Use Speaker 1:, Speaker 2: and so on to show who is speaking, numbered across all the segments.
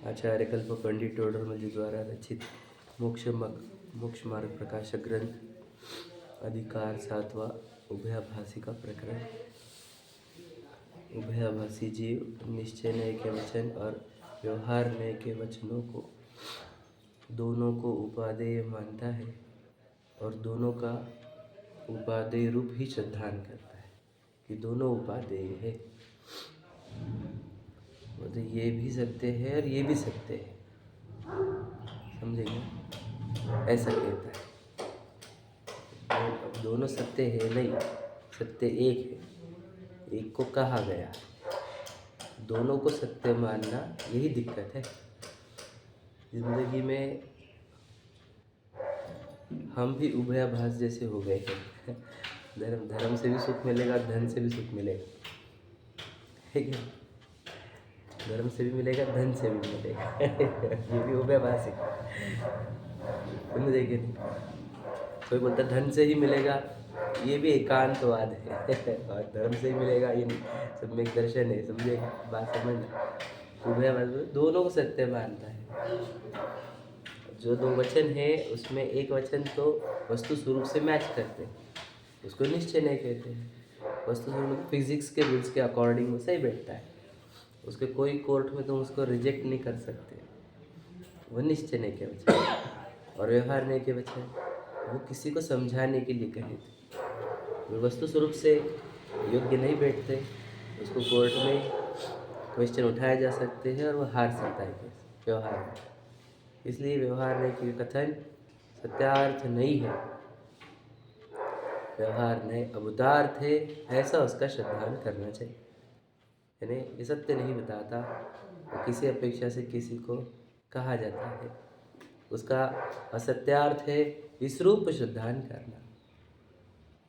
Speaker 1: आचार्य कल्प पंडित टोडरमल जी द्वारा रचित मोक्ष मार्ग प्रकाशक ग्रंथ अधिकार 7वां उभयाभासी का प्रकरण। उभयाभासी जीव निश्चय नय के वचन और व्यवहार नय के वचनों को दोनों को उपादेय मानता है और दोनों का उपादेय रूप ही श्रद्धान करता है कि दोनों उपादेय है। तो ये भी सत्य है और ये भी सत्य है, समझेंगे? ऐसा कहता है। अब दोनों सत्य है नहीं, सत्य एक है, एक को कहा गया। दोनों को सत्य मानना यही दिक्कत है जिंदगी में। हम भी उभयाभास जैसे हो गए हैं। धर्म से भी सुख मिलेगा, धन से भी सुख मिलेगा, है क्या? धर्म से भी मिलेगा, धन से भी मिलेगा। ये भी उभयाभास है, समझेंगे? कोई बोलता धन से ही मिलेगा, ये भी एकांतवाद है। और धर्म से ही मिलेगा, ये सब में दर्शन है, समझे? बात समझना। उभयाभास दोनों को सत्य मानता है। जो दो वचन है उसमें एक वचन तो वस्तु स्वरूप से मैच करते हैं, उसको निश्चय नहीं कहते हैं। वस्तु स्वरूप फिजिक्स के रूल्स के अकॉर्डिंग वो सही बैठता है, उसके कोई कोर्ट में तुम उसको रिजेक्ट नहीं कर सकते। वो निश्चय नहीं के वचन और व्यवहार नहीं के वचन वो किसी को समझाने के लिए कहे थे। वो वस्तु स्वरूप से योग्य नहीं बैठते, उसको कोर्ट में क्वेश्चन उठाए जा सकते हैं और वो हार सकता है व्यवहार में। इसलिए व्यवहार नहीं के कथन सत्यार्थ नहीं है। व्यवहार नहीं अबुदार्थ है, ऐसा उसका श्रद्धान करना चाहिए। यानी ये सत्य नहीं बताता, तो किसी अपेक्षा से किसी को कहा जाता है, उसका असत्यार्थ है, इस रूप श्रद्धान करना।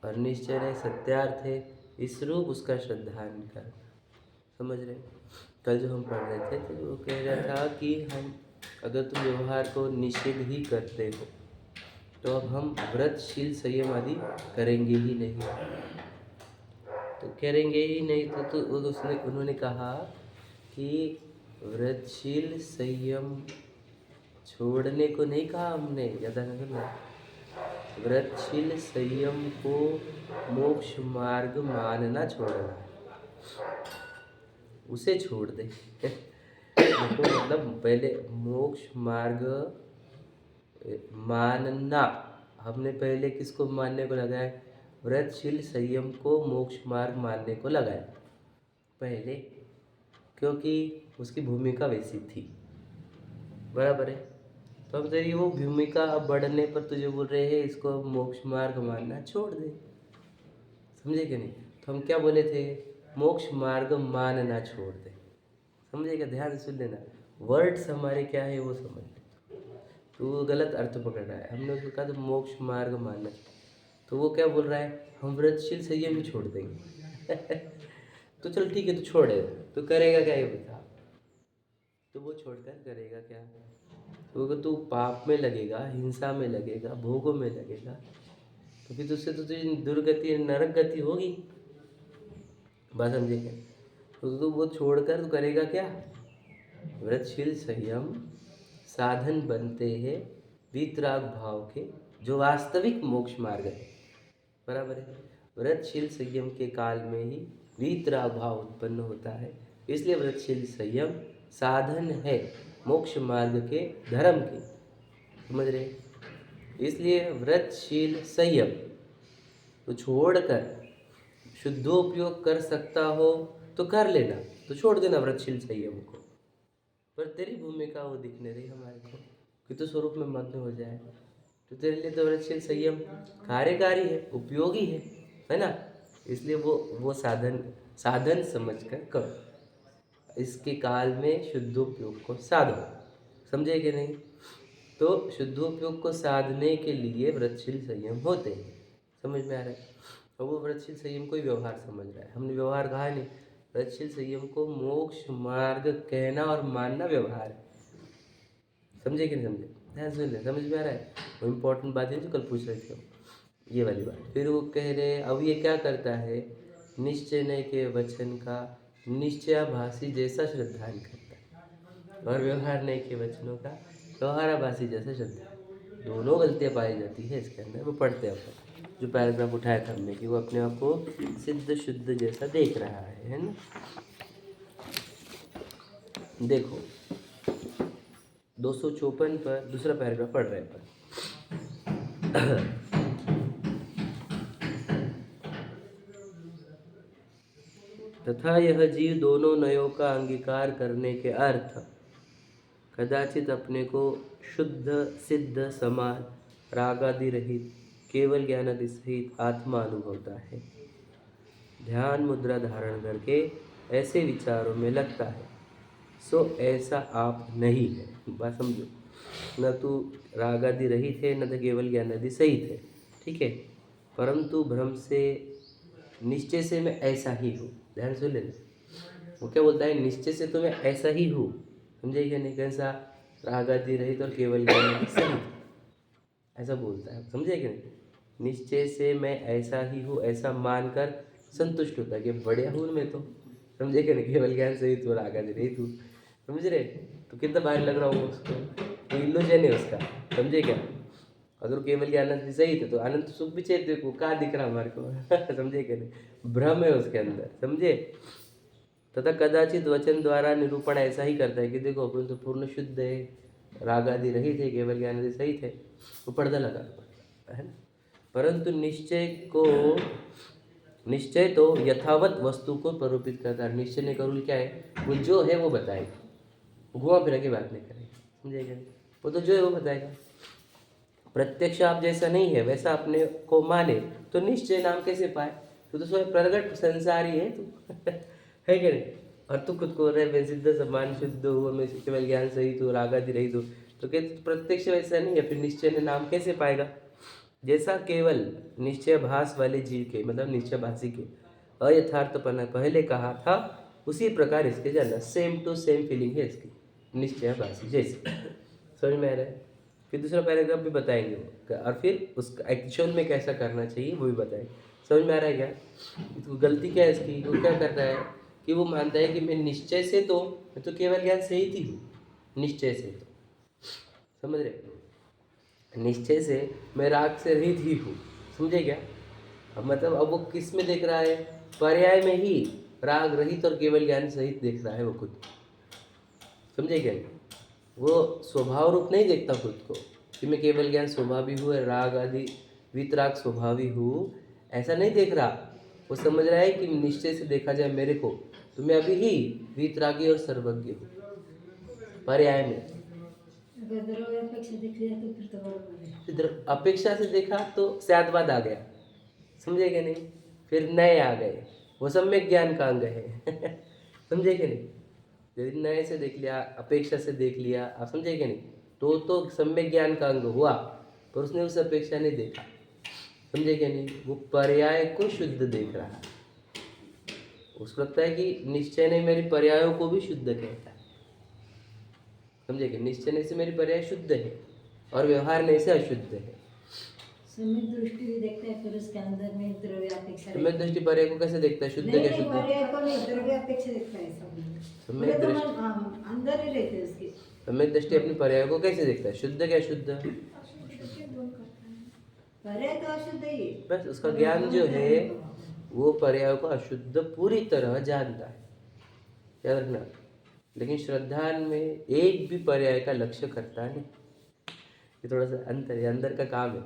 Speaker 1: और निश्चय नहीं सत्यार्थ है, इस रूप उसका श्रद्धान करना। समझ रहे? कल जो हम पढ़ रहे थे तो वो कह रहा था कि हम अगर तुम व्यवहार को निषेध ही करते हो तो अब हम व्रतशील संयम आदि करेंगे ही नहीं। तो करेंगे ही नहीं तो उन्होंने कहा कि व्रतशील संयम छोड़ने को नहीं कहा हमने, ज़्यादा नहीं करना। व्रतशील संयम को मोक्ष मार्ग मानना छोड़ना है, उसे छोड़ दे। तो मतलब पहले मोक्ष मार्ग मानना, हमने पहले किसको मानने को लगाया? व्रतशील संयम को मोक्ष मार्ग मानने को लगाया पहले, क्योंकि उसकी भूमिका वैसी थी, बराबर है। तो अब तेरी वो भूमिका अब बढ़ने पर तुझे बोल रहे हैं इसको मोक्ष मार्ग मानना छोड़ दे, समझे कि नहीं? तो हम क्या बोले थे? मोक्ष मार्ग मानना छोड़ दे, समझेगा? ध्यान से सुन लेना, वर्ड्स हमारे क्या है वो समझ ले। तो वो गलत अर्थ पकड़ रहा है। हमने उसको कहा तो मोक्ष मार्ग मानना, तो वो क्या बोल रहा है? हम व्रतशील संयम ही छोड़ देंगे। तो चल ठीक है, तो छोड़े, तो करेगा क्या ये बता? तो वो छोड़कर करेगा क्या? तो अगर तू पाप में लगेगा, हिंसा में लगेगा, भोगों में लगेगा, तो फिर उससे तो तुझे दुर्गति नरक गति होगी। बात समझे क्या? तो वो छोड़कर तो करेगा क्या? व्रतशील संयम साधन बनते हैं वीतराग भाव के, जो वास्तविक मोक्ष मार्ग है, बराबर है। व्रतशील संयम के काल में ही वीतराग भाव उत्पन्न होता है, इसलिए व्रतशील संयम साधन है मोक्ष मार्ग के, धर्म के, समझ रहे? इसलिए व्रतशील संयम तो छोड़कर शुद्धोपयोग कर सकता हो तो कर लेना, तो छोड़ देना व्रतशील संयम को। पर तेरी भूमिका वो दिखने रही हमारे को कि तो स्वरूप में मग्न हो जाए, तो तेरे लिए तो व्रतशील संयम कार्यकारी है, उपयोगी है ना? इसलिए वो साधन समझकर करो, इसके काल में शुद्धोपयोग को साधो, समझे कि नहीं? तो शुद्धोपयोग को साधने के लिए व्रतशील संयम होते हैं, समझ में आ रहा है? और वो व्रतशील संयम को ही व्यवहार समझ रहा है, हमने व्यवहार कहा नहीं। व्रतशील संयम को मोक्ष मार्ग कहना और मानना व्यवहार है, समझे कि नहीं समझे? ध्यान सुन ले, समझ में आ रहा है? वो इम्पोर्टेंट बात है जो कल पूछ रहे थे, ये वाली बात। फिर वो कह रहे अब ये क्या करता है? निश्चय नहीं के वचन का निश्चयाभासी जैसा श्रद्धान करता है और व्यवहार नहीं के वचनों का व्यवहाराभासी जैसा श्रद्धा। दोनों गलतियाँ पाई जाती है इसके अंदर। वो पढ़ते हैं अपन जो पैराग्राफ उठाया था हमने कि वो अपने आप को सिद्ध शुद्ध जैसा देख रहा है ना। देखो 254 पर दूसरा पैराग्राफ पढ़ रहे हैं अपन। तथा यह जीव दोनों नयों का अंगीकार करने के अर्थ कदाचित अपने को शुद्ध सिद्ध समान रागादि रहित केवल ज्ञानादि सहित आत्मा अनुभवता है। ध्यान मुद्रा धारण करके ऐसे विचारों में लगता है सो ऐसा आप नहीं है। बात समझो, न तो रागादि रहित है न तो केवल ज्ञानादि सहित है, ठीक है, परंतु भ्रम से निश्चय से मैं ऐसा ही हूँ। ध्यान से लेना, वो क्या बोलता है, निश्चय से तो मैं ऐसा ही हूँ, समझे क्या नहीं, कैसा, रागादि रहित और केवल ज्ञानादि सहित, ऐसा बोलता है, समझे क्या नहीं। निश्चय से मैं ऐसा ही हूँ ऐसा मानकर संतुष्ट होता है कि बढ़िया हूँ मैं तो, समझे क्या नहीं, केवल ज्ञान सहित हूँ रागादि रहित हूँ, समझ रहे। तो कितना भारी लग रहा होगा उसको, तो इल्यूजन है उसका, समझे क्या। अगर केवल ज्ञान सही थे तो अनंत सुख भी चाहिए को कहाँ दिख रहा हमारे को समझे क्या नहीं, भ्रम है उसके अंदर, समझे। तथा कदाचित वचन द्वारा निरूपण ऐसा ही करता है कि देखो अपन तो पूर्ण शुद्ध है, राग आदि रहित है, केवल ज्ञान आदि सहित है, वो पर्दा लगा है ना। परंतु निश्चय तो यथावत वस्तु को प्ररूपित करता है। निश्चय ने का रूल क्या है, वो जो है वो बताएगा, घुमा फिरा की बात नहीं करेगा, समझेगा। वो तो जो है वो बताएगा। प्रत्यक्ष आप जैसा नहीं है वैसा अपने को माने तो निश्चय नाम कैसे पाए। तो स्वयं प्रगट संसारी है तू है क्या नहीं। और तू खुद को रहे मैं सिद्ध समान शुद्ध हूँ, मैं केवल ज्ञान सहित हूँ, रागादि रहित हूँ, तो क्या प्रत्यक्ष वैसा नहीं है, फिर निश्चय ने नाम कैसे पाएगा। जैसा केवल निश्चय भास वाले जीव के, मतलब निश्चय भाषी के अयथार्थपना पहले कहा था, उसी प्रकार इसके जानना, सेम टू सेम फीलिंग है इसकी, निश्चय भाषी जैसे। समझ में आ रहा है। फिर दूसरा पैराग्राफ भी बताएंगे वो, और फिर उसका एक्चुअल में कैसा करना चाहिए वो भी बताएंगे। समझ में आ रहा है क्या। तो गलती क्या है इसकी, वो क्या कर रहा है कि वो मानता है कि मैं निश्चय से तो मैं तो केवल ज्ञान सहित ही हूँ, निश्चय से तो, समझ रहे, निश्चय से मैं राग से रहित ही हूँ, समझे क्या। अब मतलब अब वो किस में देख रहा है, पर्याय में ही राग रहित और केवल ज्ञान सहित देख रहा है वो खुद, समझे क्या। वो स्वभाव रूप नहीं देखता खुद को कि मैं केवल ज्ञान स्वभावी हूँ, राग आदि वितराग स्वभावी हूँ, ऐसा नहीं देख रहा। वो समझ रहा है कि निश्चय से देखा जाए मेरे को तो मैं अभी ही वितरागी और सर्वज्ञ हूँ, पर्याय में। अपेक्षा से देखा तो स्यादवाद आ गया, समझे क्या नहीं। फिर नए आ गए, वो सम्यक ज्ञान का अंग है समझे क्या नहीं। यदि नए से देख लिया, अपेक्षा से देख लिया, आप समझे क्या नहीं, तो सम्यक ज्ञान का अंग हुआ, पर उसने उस अपेक्षा नहीं देखा, समझे क्या नहीं। वो पर्याय को शुद्ध देख रहा है, उसको लगता है कि निश्चय ने मेरी पर्यायों को भी शुद्ध कहता है, समझे क्या। निश्चय ने से मेरी पर्याय शुद्ध है और व्यवहार नहीं से अशुद्ध है।
Speaker 2: सम्यक दृष्टि भी देखता है, फिर उसके अंदर में द्रव्य अपेक्षा,
Speaker 1: सम्यक दृष्टि पर्याय को कैसे देखता है, शुद्ध क्या शुद्ध,
Speaker 2: पर्याय को नहीं, द्रव्य अपेक्षा देखता है
Speaker 1: सम्यक दृष्टि,
Speaker 2: अंदर ही रहते उसके।
Speaker 1: सम्यक दृष्टि अपनी पर्याय को कैसे देखता है, शुद्ध क्या शुद्ध,
Speaker 2: पर्याय तो अशुद्ध ही है,
Speaker 1: बस उसका ज्ञान जो है वो पर्याय को अशुद्ध पूरी तरह जानता है, याद रखना। लेकिन श्रद्धान में एक भी पर्याय का लक्ष्य करता नहीं, ये थोड़ा सा अंतर है, अंदर का काम है,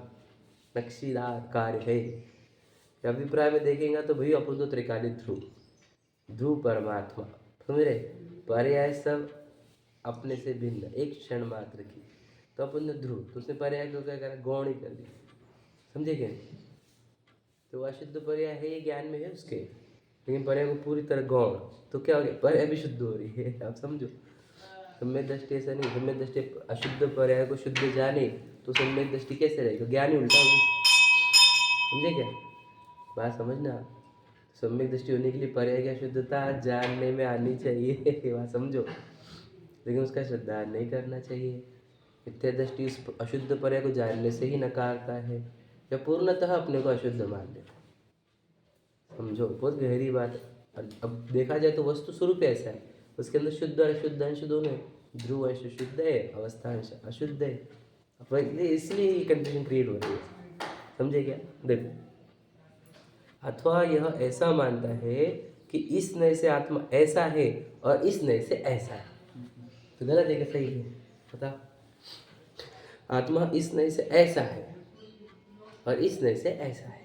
Speaker 1: नक्शीदार कार्य है। अभिप्राय में देखेंगे तो भाई अपन तो त्रिकालिक ध्रुव परमात्मा, समझ रहे। पर्याय सब अपने से भिन्न, एक क्षण मात्र की, तो अपन ने ध्रुव, तो उसने पर्याय को क्या करा, गौण ही कर दिया, समझे क्या। तो अशुद्ध पर्याय है, ये ज्ञान में है उसके, लेकिन पर्याय को पूरी तरह गौण, तो क्या हो गया, पर्याय भी शुद्ध हो रही है, आप समझो। सम्यक दृष्टि ऐसा नहीं, सम्यक दृष्टि अशुद्ध पर्याय को शुद्ध जाने तो सम्यक दृष्टि कैसे रहेगा, ज्ञान ही उल्टा होगा, समझे क्या। बात समझना, सम्यक दृष्टि होने के लिए पर्याय की अशुद्धता जानने में आनी चाहिए बात समझो, लेकिन उसका श्रद्धा नहीं करना चाहिए। मिथ्या दृष्टि उस अशुद्ध पर्याय को जानने से ही नकारता है, या पूर्णतः अपने को अशुद्ध मान लेता है, समझो, बहुत गहरी बात है। और अब देखा जाए तो वस्तु स्वरूप ऐसा है, उसके अंदर शुद्ध और अशुद्ध अंश दोनों है, ध्रुव अंश शुद्ध है, अवस्था अंश अशुद्ध है। अब इसलिए ये कंडीशन क्रिएट हो रही है, समझे क्या? देखो, अथवा यह ऐसा मानता है कि इस नए से आत्मा ऐसा है और इस नए से ऐसा है, तो गलत है कि सही है? बता, आत्मा इस नए से ऐसा है और इस नए से ऐसा है,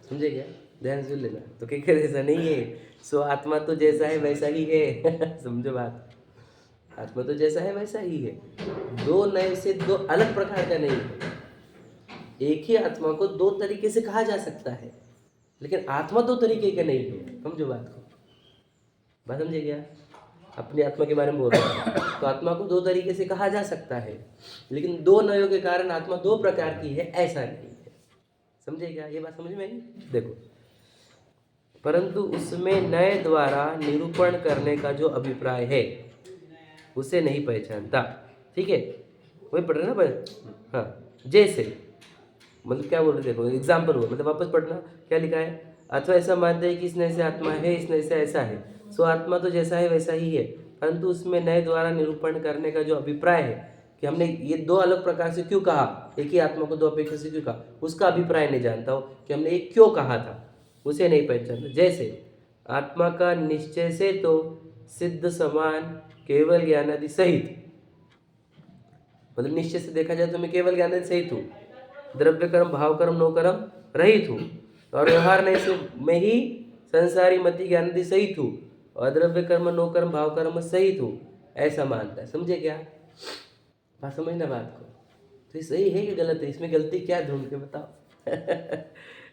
Speaker 1: समझे क्या? ध्यान से लेना। तो क्या कर ऐसा नहीं है, सो आत्मा तो जैसा है वैसा ही है समझो बात, आत्मा तो जैसा है वैसा ही है, दो नए से दो अलग प्रकार का नहीं है। एक ही आत्मा को दो तरीके से कहा जा सकता है, लेकिन आत्मा दो तरीके का नहीं है, समझो बात को। बात समझे क्या? अपनी आत्मा के बारे में बोल रहा है तो आत्मा को दो तरीके से कहा जा सकता है, लेकिन दो नयों के कारण आत्मा दो प्रकार की है, ऐसा नहीं है, समझे क्या? ये बात समझ में आई? देखो, परंतु उसमें नए द्वारा निरूपण करने का जो अभिप्राय है उसे नहीं पहचानता, ठीक है? वही पढ़ रहे ना भाई? हाँ, जैसे मतलब क्या बोल रहे, देखो एग्जाम्पल हुआ, मतलब वापस पढ़ना, क्या लिखा है? अथवा ऐसा मानते हैं कि इस नए से आत्मा है, इस नए से ऐसा है, सो आत्मा तो जैसा है वैसा ही है, परंतु उसमें नए द्वारा निरूपण करने का जो अभिप्राय है कि हमने ये दो अलग प्रकार से क्यों कहा, एक ही आत्मा को दो अपेक्षा से क्यों कहा, उसका अभिप्राय नहीं जानता हो कि हमने ये क्यों कहा था, उसे नहीं पहचानता। जैसे आत्मा का निश्चय से तो सिद्ध समान केवल ज्ञानादि सहित, मतलब निश्चय से देखा जाए तो मैं केवल ज्ञानादि सहित हूँ, द्रव्य कर्म भाव कर्म नो कर्म रहित हूँ, और व्यवहार नहीं से मैं ही संसारी मति ज्ञानादि सहित हूँ, और द्रव्य कर्म नो कर्म भाव कर्म सहित हूँ, ऐसा मानता है, समझे क्या? बात समझना बात को। तो ये सही है कि गलत है? इसमें गलती क्या ढूंढ के बताओ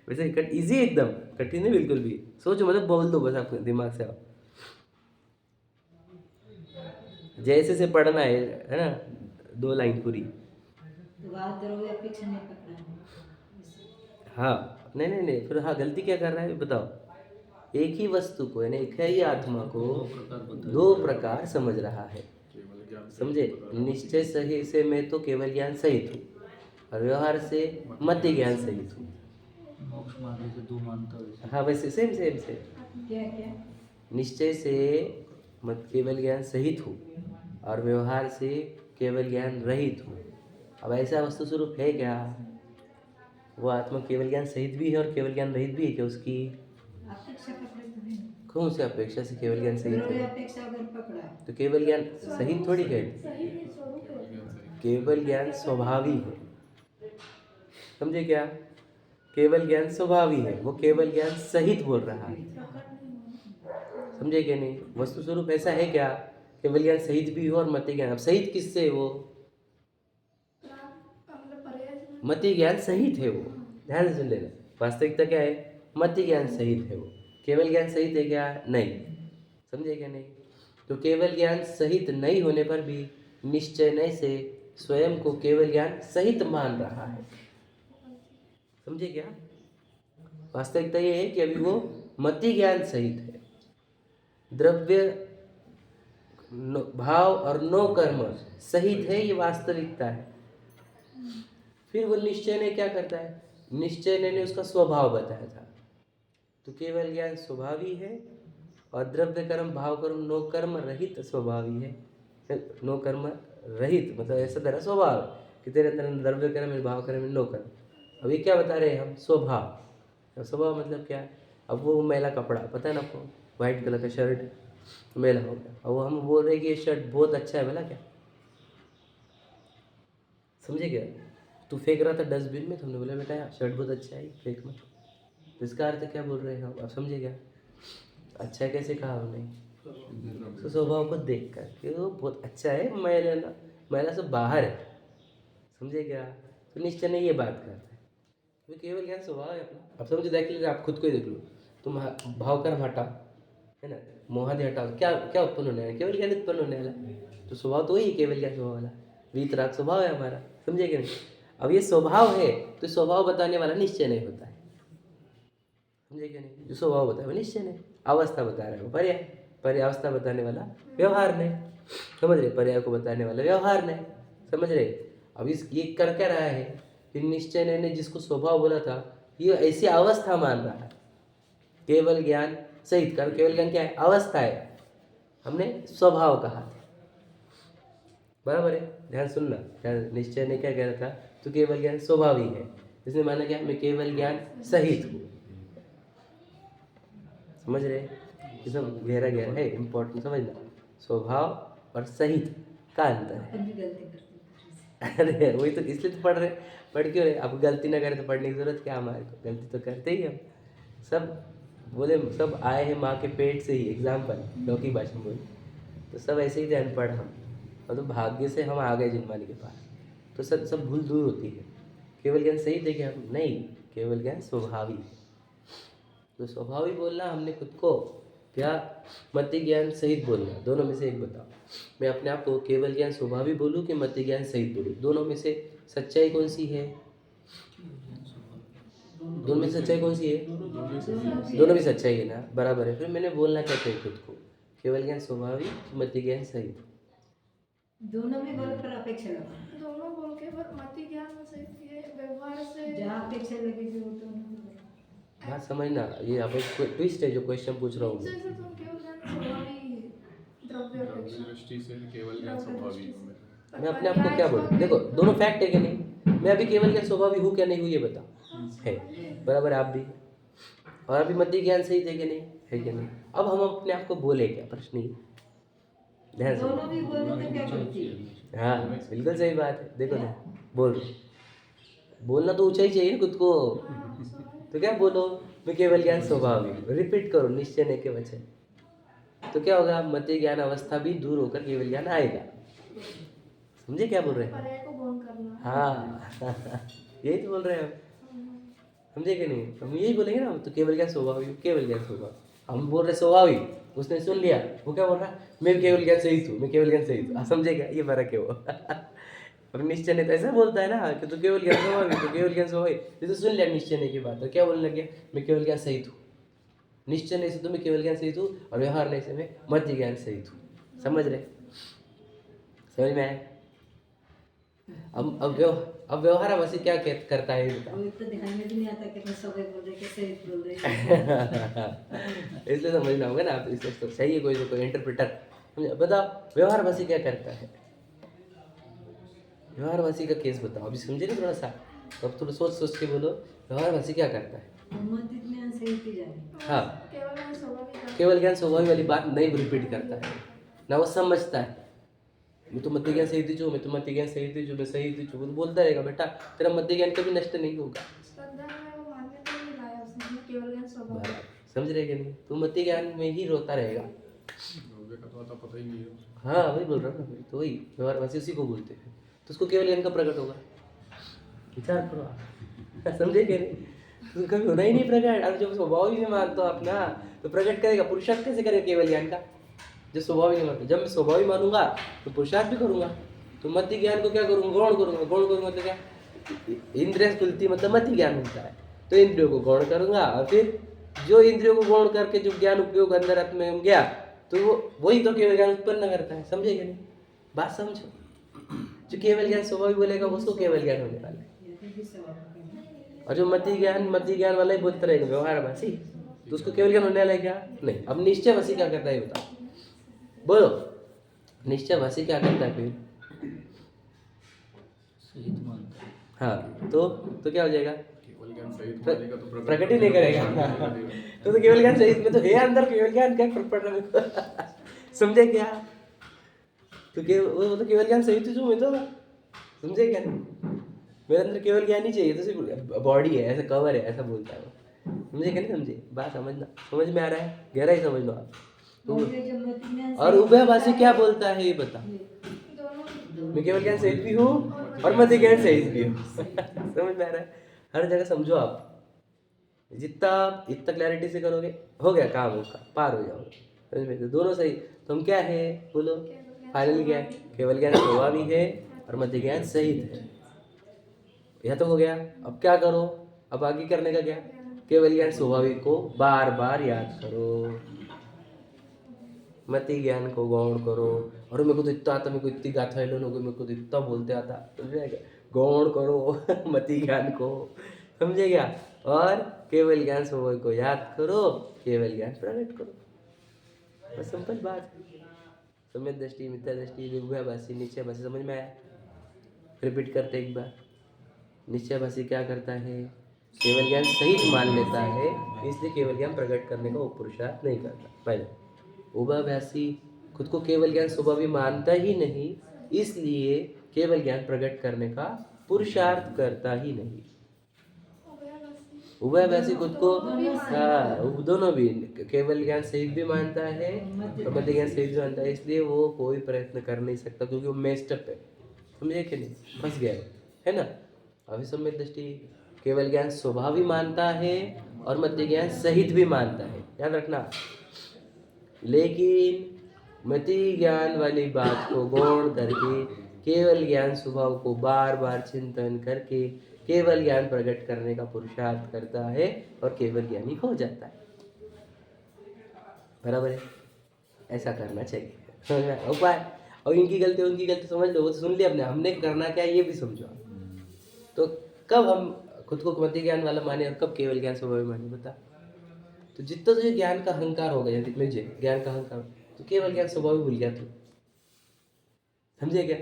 Speaker 1: वैसे इजी एकदम, कठिन नहीं बिल्कुल भी, सोचो मतलब बोल दो बस, आपके दिमाग से आओ, जैसे से पढ़ना है ना, 2 लाइन पूरी।
Speaker 2: तो वहाँ द्रव्य अपेक्षा नहीं पकड़ा है।
Speaker 1: हाँ, नहीं, फिर हाँ गलती क्या कर रहा है बताओ? एक ही वस्तु को यानी एक ही आत्मा को दो प्रकार समझ रहा है, समझे? निश्चय सही से मैं तो केवल ज्ञान सहित हूँ, और व्यवहार से मध्य ज्ञान सहित हूँ।
Speaker 3: मोक्ष मार्ग से दो मानता है।
Speaker 1: हाँ वैसे सेम
Speaker 2: क्या क्या?
Speaker 1: निश्चय से मत केवल ज्ञान सहित हूँ और व्यवहार से केवल ज्ञान रहित हूँ। अब ऐसा वस्तु स्वरूप है क्या? वो आत्मा केवल ज्ञान सहित भी है और केवल ज्ञान रहित भी है क्या उसकी?
Speaker 2: अपेक्षा पकड़े तो है।
Speaker 1: कौन से अपेक्षा से केवल ज्ञान सहित
Speaker 2: द्रव्य
Speaker 1: है?
Speaker 2: अपेक्षा अगर पकड़ा
Speaker 1: तो केवल ज्ञान सहित थोड़ी है, केवल ज्ञान स्वभावी है, समझे क्या? केवल ज्ञान स्वभावी है, वो केवल ज्ञान सहित बोल रहा है, समझे क्या? नहीं, वस्तु स्वरूप ऐसा है क्या? केवल ज्ञान सहित भी हो और मति ज्ञान। अब सहित किससे है वो? मति ज्ञान सहित है वो, ध्यान से सुन लेना। वास्तविकता क्या है? मति ज्ञान सहित है वो, केवल ज्ञान सहित है क्या? नहीं, समझे क्या? नहीं, तो केवल ज्ञान सहित नहीं होने पर भी निश्चय नहीं से स्वयं को केवल ज्ञान सहित मान रहा है, समझे क्या? वास्तविकता ये है कि अभी वो मति ज्ञान सहित है, द्रव्य भाव और नो कर्म सहित है, ये वास्तविकता है। फिर वो निश्चय ने क्या करता है? निश्चय ने उसका स्वभाव बताया था, तो केवल ज्ञान स्वभावी है और द्रव्य कर्म भाव कर्म नो कर्म रहित स्वभावी है। नो कर्म रहित मतलब ऐसा तेरा स्वभाव कि तेरे अंदर द्रव्य कर्म भाव कर्म नो कर्म। अब ये क्या बता रहे हैं हम? स्वभाव। स्वभाव मतलब क्या? अब वो मैला कपड़ा, पता है ना आपको, वाइट कलर का शर्ट मैला हो गया, अब हम बोल रहे हैं कि ये शर्ट बहुत अच्छा है, बोला क्या? समझे क्या? तू फेंक रहा था डस्टबिन में, तो हमने बोला बेटा शर्ट बहुत अच्छा है, फेंक मत। तो इसका अर्थ क्या बोल रहे हैं हम? आप समझे क्या? अच्छा कैसे कहा हमने? तो स्वभाव को देख कर कि वो बहुत अच्छा है, मैला सब बाहर है, समझे क्या? तो निश्चय ने ये बात करता है, तो केवल ज्ञान स्वभाव है अपना। अब समझो, देख लीजिए, आप खुद को ही देख लो, तुम भाव कर्म हटा, है ना, मोहादि हटाओ, क्या क्या उत्पन्न होने वाला? केवल ज्ञान उत्पन्न होने वाला। तो स्वभाव तो वही है, केवल ज्ञान स्वभाव वाला, वीतराग स्वभाव है हमारा, समझे कि नहीं? अब ये स्वभाव है, तो स्वभाव बताने वाला निश्चय नहीं होता है, समझे क्या नहीं? जो स्वभाव बताया वो निश्चय नहीं, अवस्था बता रहा है वो पर्याय, पर्यावस्था बताने वाला व्यवहार नहीं, समझ रहे? पर्याय को बताने वाला व्यवहार नहीं, समझ रहे? अब इस ये कर क्या रहा है कि निश्चय ने जिसको स्वभाव बोला था, ये ऐसी अवस्था मान रहा है, केवल ज्ञान सहित का, केवल ज्ञान क्या है? अवस्था है, हमने स्वभाव कहा था, बराबर है। ध्यान सुनना, ध्यान। निश्चय ने क्या कह रहा था? तो केवल ज्ञान स्वभाव ही है। इसने माना क्या? मैं केवल ज्ञान सहित हूँ। समझ रहे? एकदम गहरा गहरा है, इम्पोर्टेंट समझना। स्वभाव और सहित का अंतर है।
Speaker 2: अपन भी गलती करते हैं।
Speaker 1: अरे वही तो, इसलिए तो पढ़ रहे। पढ़ क्यों रहे? अब गलती ना करें तो पढ़ने की जरूरत क्या हमारे को? गलती तो करते ही हम सब। बोले सब आए हैं माँ के पेट से ही, एग्जाम्पल लौकिक भाषा में बोले तो सब ऐसे ही थे अनपढ़ हम, और तो भाग्य से हम आ गए जिनवानी के पास, तो सब भूल दूर होती है। केवल ज्ञान सही थे क्या हम? नहीं, केवल ज्ञान स्वभावी है। तो स्वभावी बोलना हमने खुद को, क्या मति ज्ञान सहित बोलना, दोनों में से एक बताओ। मैं अपने आप को केवल ज्ञान स्वभावी बोलूँ कि मति ज्ञान सहित बोलूँ? दोनों में से सच्चाई कौन सी है? दोनों में से सच्चाई कौन सी है? दोनों भी सच्चाई है ना, बराबर है। फिर मैंने बोलना क्या चाहिए खुद को? केवल ज्ञान स्वभावी, मति ज्ञान सहित?
Speaker 2: दोनों में बोल पर अपेक्षा लगा,
Speaker 4: दोनों बोल के पर मति ज्ञान में से ये व्यवहार से
Speaker 2: जहाँ अपेक्षा लगेगी वो तो नहीं बोलेगा।
Speaker 1: बात समझना, ये यहाँ पे ट्विस्ट है जो क्वेश्चन पूछ रहा हूँ मैं।
Speaker 4: जैसे तुम केवल ज्ञान स्वभावी द्रव्य अपेक्षा
Speaker 5: दृष्टि से केवल ज्ञान स्वभावी है।
Speaker 1: मैं अपने आप को क्या बोलूँ? देखो दोनों फैक्ट है कि नहीं? मैं अभी केवल ज्ञान स्वभावी हूँ क्या नहीं हूँ ये बता, है, बराबर। आप भी, और अभी मति ज्ञान सही थे कि नहीं, है कि नहीं? अब हम अपने आप को बोले क्या? प्रश्न ही ध्यान से।
Speaker 2: दोनों भी बोले तो क्या करती है?
Speaker 1: हाँ बिल्कुल सही बात है। देखो ना, बोल रहे, बोलना तो ऊंचा ही चाहिए खुद को। तो क्या बोलो? मैं केवल ज्ञान स्वभावी हूँ। रिपीट करो निश्चय ने के वचन, तो क्या होगा? मति ज्ञान अवस्था भी दूर होकर केवल ज्ञान आएगा। समझे क्या बोल रहे हैं?
Speaker 4: पर्याय को गौण करना।
Speaker 1: हाँ यही तो बोल रहे हैं हम। समझे कि नहीं? हम यही बोलेंगे ना, तो केवल ज्ञान स्वभावी, केवल ज्ञान स्वभाव। हम बोल रहे स्वभावी, उसने सुन लिया, वो क्या बोल रहा है? मैं केवल ज्ञान सहित हूँ, मैं केवल ज्ञान सहित हूँ। समझे क्या? ये फर्क है वो। अब निश्चय ने तो ऐसा बोलता है ना कि तू केवल ज्ञान स्वभावी, तो केवल ज्ञान स्वभावी। ये तो सुन लिया निश्चय ने की बात, तो क्या बोलने लग गया? मैं केवल ज्ञान सहित हूँ। निश्चय नहीं से तो मैं केवल ज्ञान सहित हूँ, और व्यवहार नहीं से मैं मध्य ज्ञान सहित हूँ। समझ रहे? समझ में आया? अब व्यवहार वैसे क्या करता है ये बताओ।
Speaker 2: वो तो ध्यान में भी नहीं आता कि मैं सब बोल रहे कि सही बोल रहे।
Speaker 1: इसलिए समझना होगा ना आप। इसलिए तो सही है, कोई इंटरप्रेटर बताओ व्यवहारवासी क्या करता है? व्यवहारवासी का केस बताओ। अभी समझे ना थोड़ा सा, अब थोड़ा सोच के बोलो, व्यवहारवासी क्या करता है?
Speaker 2: मति ज्ञान सही थी जाने।
Speaker 1: हाँ,
Speaker 4: केवल ज्ञान स्वभावी
Speaker 1: केवल ज्ञान स्वभाव वाली बात नहीं रिपीट करता है ना, वो समझता है। मैं तो मध्य ज्ञान सही थी, मैं तो मध्य ज्ञान सही थी, मैं सही थी, वो तो बोलता रहेगा बेटा, तेरा मध्य ज्ञान कभी नष्ट नहीं होगा।
Speaker 4: श्रद्धा में वो मान्यता नहीं लाया उसने, केवल ज्ञान स्वभावी।
Speaker 1: समझ रहे कि नहीं? तो मध्य ज्ञान में ही रोता रहेगा।
Speaker 5: द्रव्य का तो आता पता ही नहीं है।
Speaker 1: हाँ वही बोल रहा हूँ ना, तो वही व्यवहारवासी उसी को बोलते हैं। तो उसको केवल ज्ञान का प्रकट होगा। विचार करो आप। समझे कि नहीं? तो कभी होना ही नहीं प्रकट। अब जब स्वभाव ही नहीं मानते हो आप ना, तो प्रकट करेगा, पुरुषार्थ कैसे करेगा केवल ज्ञान का? जो स्वभाव ही नहीं मानते। जब मैं स्वभाव ही मानूंगा तो पुरुषार्थ भी करूंगा। तो मति ज्ञान को क्या करूंगा? गौण करूंगा। गौण करूंगा तो क्या? इंद्रिय खुलती मतलब मति ज्ञान मिलता है, तो इंद्रियों को गौण करूंगा, और फिर जो इंद्रियों को गौण करके जो ज्ञान उपयोग अंदर आत्मा में गया, तो वो वही तो केवल ज्ञान उत्पन्न करता है। समझे कि नहीं? बात समझो। जो केवल ज्ञान स्वभाव बोलेगा उसको केवल ज्ञान होने वाला है, और जो मति ज्ञान वाला ही बोलता रहेगा व्यवहारवासी, तो उसको केवल ज्ञान होने वाला है क्या? नहीं। अब निश्चयवासी क्या करता है बताओ, बोलो। निश्चयवासी क्या करता है फिर?
Speaker 3: सहित मानता है।
Speaker 1: हाँ, तो क्या हो जाएगा?
Speaker 5: केवल ज्ञान सहित मानेगा तो
Speaker 1: प्रकट ही नहीं करेगा। तो केवल ज्ञान सहित में तो है अंदर, केवल ज्ञान क्या फर्क पड़ रहा है? समझे क्या? तो वो तो केवल ज्ञान सहित जो मैं तो, समझे क्या? मेरे अंदर केवल ज्ञान ही चाहिए, तो सिर्फ बॉडी है, ऐसा कवर है, ऐसा बोलता है वो। समझे क्या? नहीं समझे? बात समझना, समझ में आ रहा है? गहराई समझ लो आप। और उभयवासी क्या बोलता है ये बता। मैं केवल ज्ञान सहित भी हूँ और मध्य ज्ञान सहित भी हूँ। समझ में आ रहा है? हर जगह समझो आप। इतना क्लैरिटी से करोगे, हो गया काम, उसका पार हो जाओगे। समझ में? तो दोनों सही। तो हम क्या है बोलो? फाइनली क्या है? केवल ज्ञान स्वभावी है और मध्य ज्ञान सहित है। यह तो हो गया। अब क्या करो? अब आगे करने का क्या? केवल ज्ञान स्वभावी को बार बार याद करो, मति ज्ञान को गौण करो। और मेरे को तो इतना आता, मेरे को इतनी गाथा है लोगों को, मेरे को तो इतना बोलते आता, समझे क्या? गौण करो मति ज्ञान को, समझे क्या? और केवल ज्ञान स्वभाव को याद करो, केवल ज्ञान प्रकट करो। बस सिंपल बात है। सम्यक दृष्टि, मिथ्या दृष्टि, विभुभाषी, निश्चयभाषी, समझ में आया? रिपीट करते एक बार। निश्चयभाषी क्या करता है? केवल ज्ञान सहित मान लेता है, इसलिए केवल ज्ञान प्रकट करने का वो पुरुषार्थ नहीं करता। पहले उभाभाषी खुद को केवल ज्ञान स्वभावी मानता ही नहीं, इसलिए केवल ज्ञान प्रकट करने का पुरुषार्थ करता ही नहीं। उभयभाषी खुद को दोनों भी केवल ज्ञान सहित भी मानता है और मध्य ज्ञान सहित भी मानता है, इसलिए वो कोई प्रयत्न कर नहीं सकता क्योंकि वो मेस्टअप है। समझे कि नहीं? फंस गया है ना। अभी सम्यक दृष्टि केवल ज्ञान स्वभावी मानता है और मध्य ज्ञान सहित भी मानता है, याद रखना। लेकिन मति ज्ञान वाली बात को गौण करके केवल ज्ञान स्वभाव को बार बार चिंतन करके केवल ज्ञान प्रकट करने का पुरुषार्थ करता है और केवल ज्ञानी हो जाता है। बराबर है? ऐसा करना चाहिए। उपाय और इनकी गलती समझ लो, वो तो सुन लिया अपने, हमने करना क्या ये भी समझो। तो कब हम खुद को मध्य ज्ञान वाला माने और कब केवल ज्ञान स्वभाव माने, बता। तो जितना तुझे ज्ञान का अहंकार हो गया, मुझे ज्ञान का अहंकार, तो केवल ज्ञान स्वभाव भूल गया तू। समझे क्या?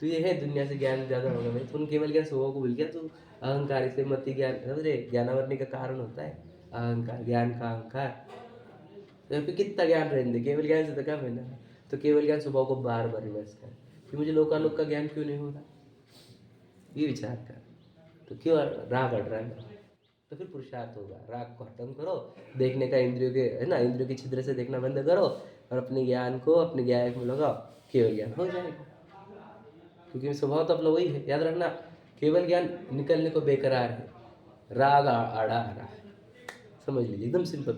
Speaker 1: तो ये है दुनिया से ज्ञान ज्यादा होगा भाई, तुम केवल ज्ञान स्वभाव को भूल गया, तो अहंकार से मति ज्ञान, समझ रहे? ज्ञानावरणी का कारण होता है अहंकार, ज्ञान का अहंकार। तो यहाँ पे कितना ज्ञान रहने, केवल ज्ञान से तो कम है ना। तो केवल ज्ञान स्वभाव को बार बार रिवर्स कर कि मुझे लोकालोक का ज्ञान क्यों नहीं हो रहा, ये विचार कर। तो क्यों राग हट रहा है? तो फिर पुरुषार्थ होगा। राग को खत्म करो, देखने का इंद्रियों के, है ना, इंद्रियों की छिद्र से देखना बंद करो और अपने ज्ञान को अपने ज्ञान में लगाओ, केवल ज्ञान हो जाएगा। क्योंकि स्वभाव तो अपना वही है, याद रखना। केवल ज्ञान निकलने को बेकरार है, राग आड़ा आ रहा है। समझ लीजिए, एकदम सिंपल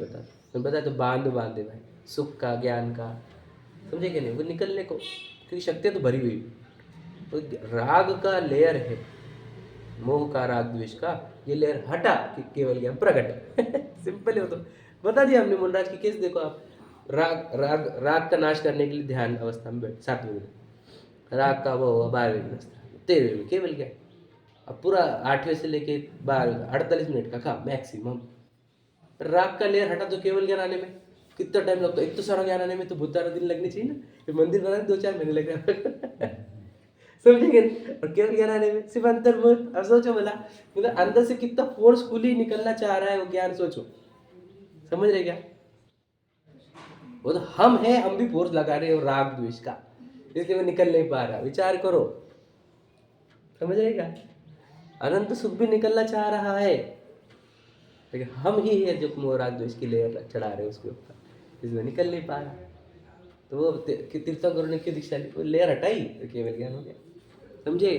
Speaker 1: बता तो बांधे भाई सुख का, ज्ञान का, समझे कि नहीं? वो निकलने को, क्योंकि शक्ति तो भरी हुई, तो राग का लेयर है, मोह का, राग द्वेष का, ये लेयर हटा कि केवल ज्ञान प्रकट। सिंपल है वो तो बता दिया हमने। मुनराज की केस देखो आप, राग का नाश करने के लिए ध्यान अवस्था में बैठ 7वें में, राग का वो 12वें में, 13वें में केवल ज्ञान। अब पूरा 8वें से लेके 12वें 48 मिनट का काम मैक्सिमम। राग का लेयर हटा तो केवल ज्ञान आने में कितना टाइम लगता है? इतना सारा ज्ञान आने में तो बहुत सारा दिन लगने चाहिए ना। फिर मंदिर बनाने 2-4 महीने लग रहा है। समझेंगे? और केवल ज्ञान आने में सिर्फ अंतर्मुख। अब सोचो भला, मतलब अंदर से कितना फोर्सफुली निकलना चाह रहा है वो ज्ञान, सोचो। समझ रहे क्या? वो तो हम हैं, हम भी फोर्स लगा रहे हैं राग द्वेष का, इसलिए वो निकल नहीं पा रहा। विचार करो, समझ रहे क्या? अनंत सुख भी निकलना चाह रहा है, लेकिन हम ही है जो मोह राग द्वेष की लेयर चढ़ा रहे हैं उसके ऊपर, इसमें निकल नहीं पा रहा। तो वो तीर्थंकरों ने क्यों दीक्षा ली? वो लेयर हटाई तो केवल ज्ञान हो गया। समझे?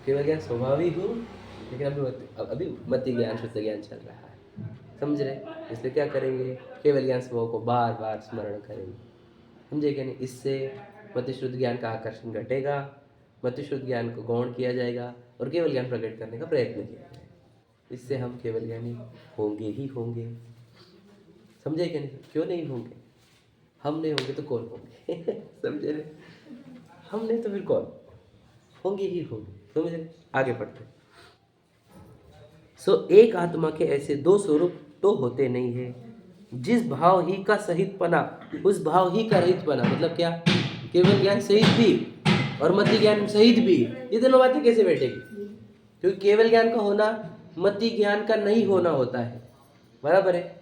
Speaker 1: केवल ज्ञान स्वभावी हूँ, लेकिन अभी मति ज्ञान, शुद्ध ज्ञान चल रहा है। समझ रहे? इसलिए क्या करेंगे? केवल ज्ञान स्वभाव को बार बार स्मरण करेंगे। समझे क्या नहीं? इससे मति शुद्ध ज्ञान का आकर्षण घटेगा, मति शुद्ध ज्ञान को गौण किया जाएगा और केवल ज्ञान प्रकट करने का प्रयत्न किया जाएगा। इससे हम केवल ज्ञानी होंगे ही होंगे। समझे क्या नहीं? क्यों नहीं होंगे? हम नहीं होंगे तो कौन होंगे? समझे रहे? हम नहीं तो फिर कौन? होंगे ही होंगे। समझ रहे? आगे पढ़ते। एक आत्मा के ऐसे 2 स्वरूप तो होते नहीं है। जिस भाव ही का सहितपना, उस भाव ही का रहितपना। मतलब क्या? केवल ज्ञान सहित भी और मति ज्ञान सहित भी, ये दोनों बातें कैसे बैठेगी? क्योंकि केवल ज्ञान का होना मति ज्ञान का नहीं होना होता है। बराबर है?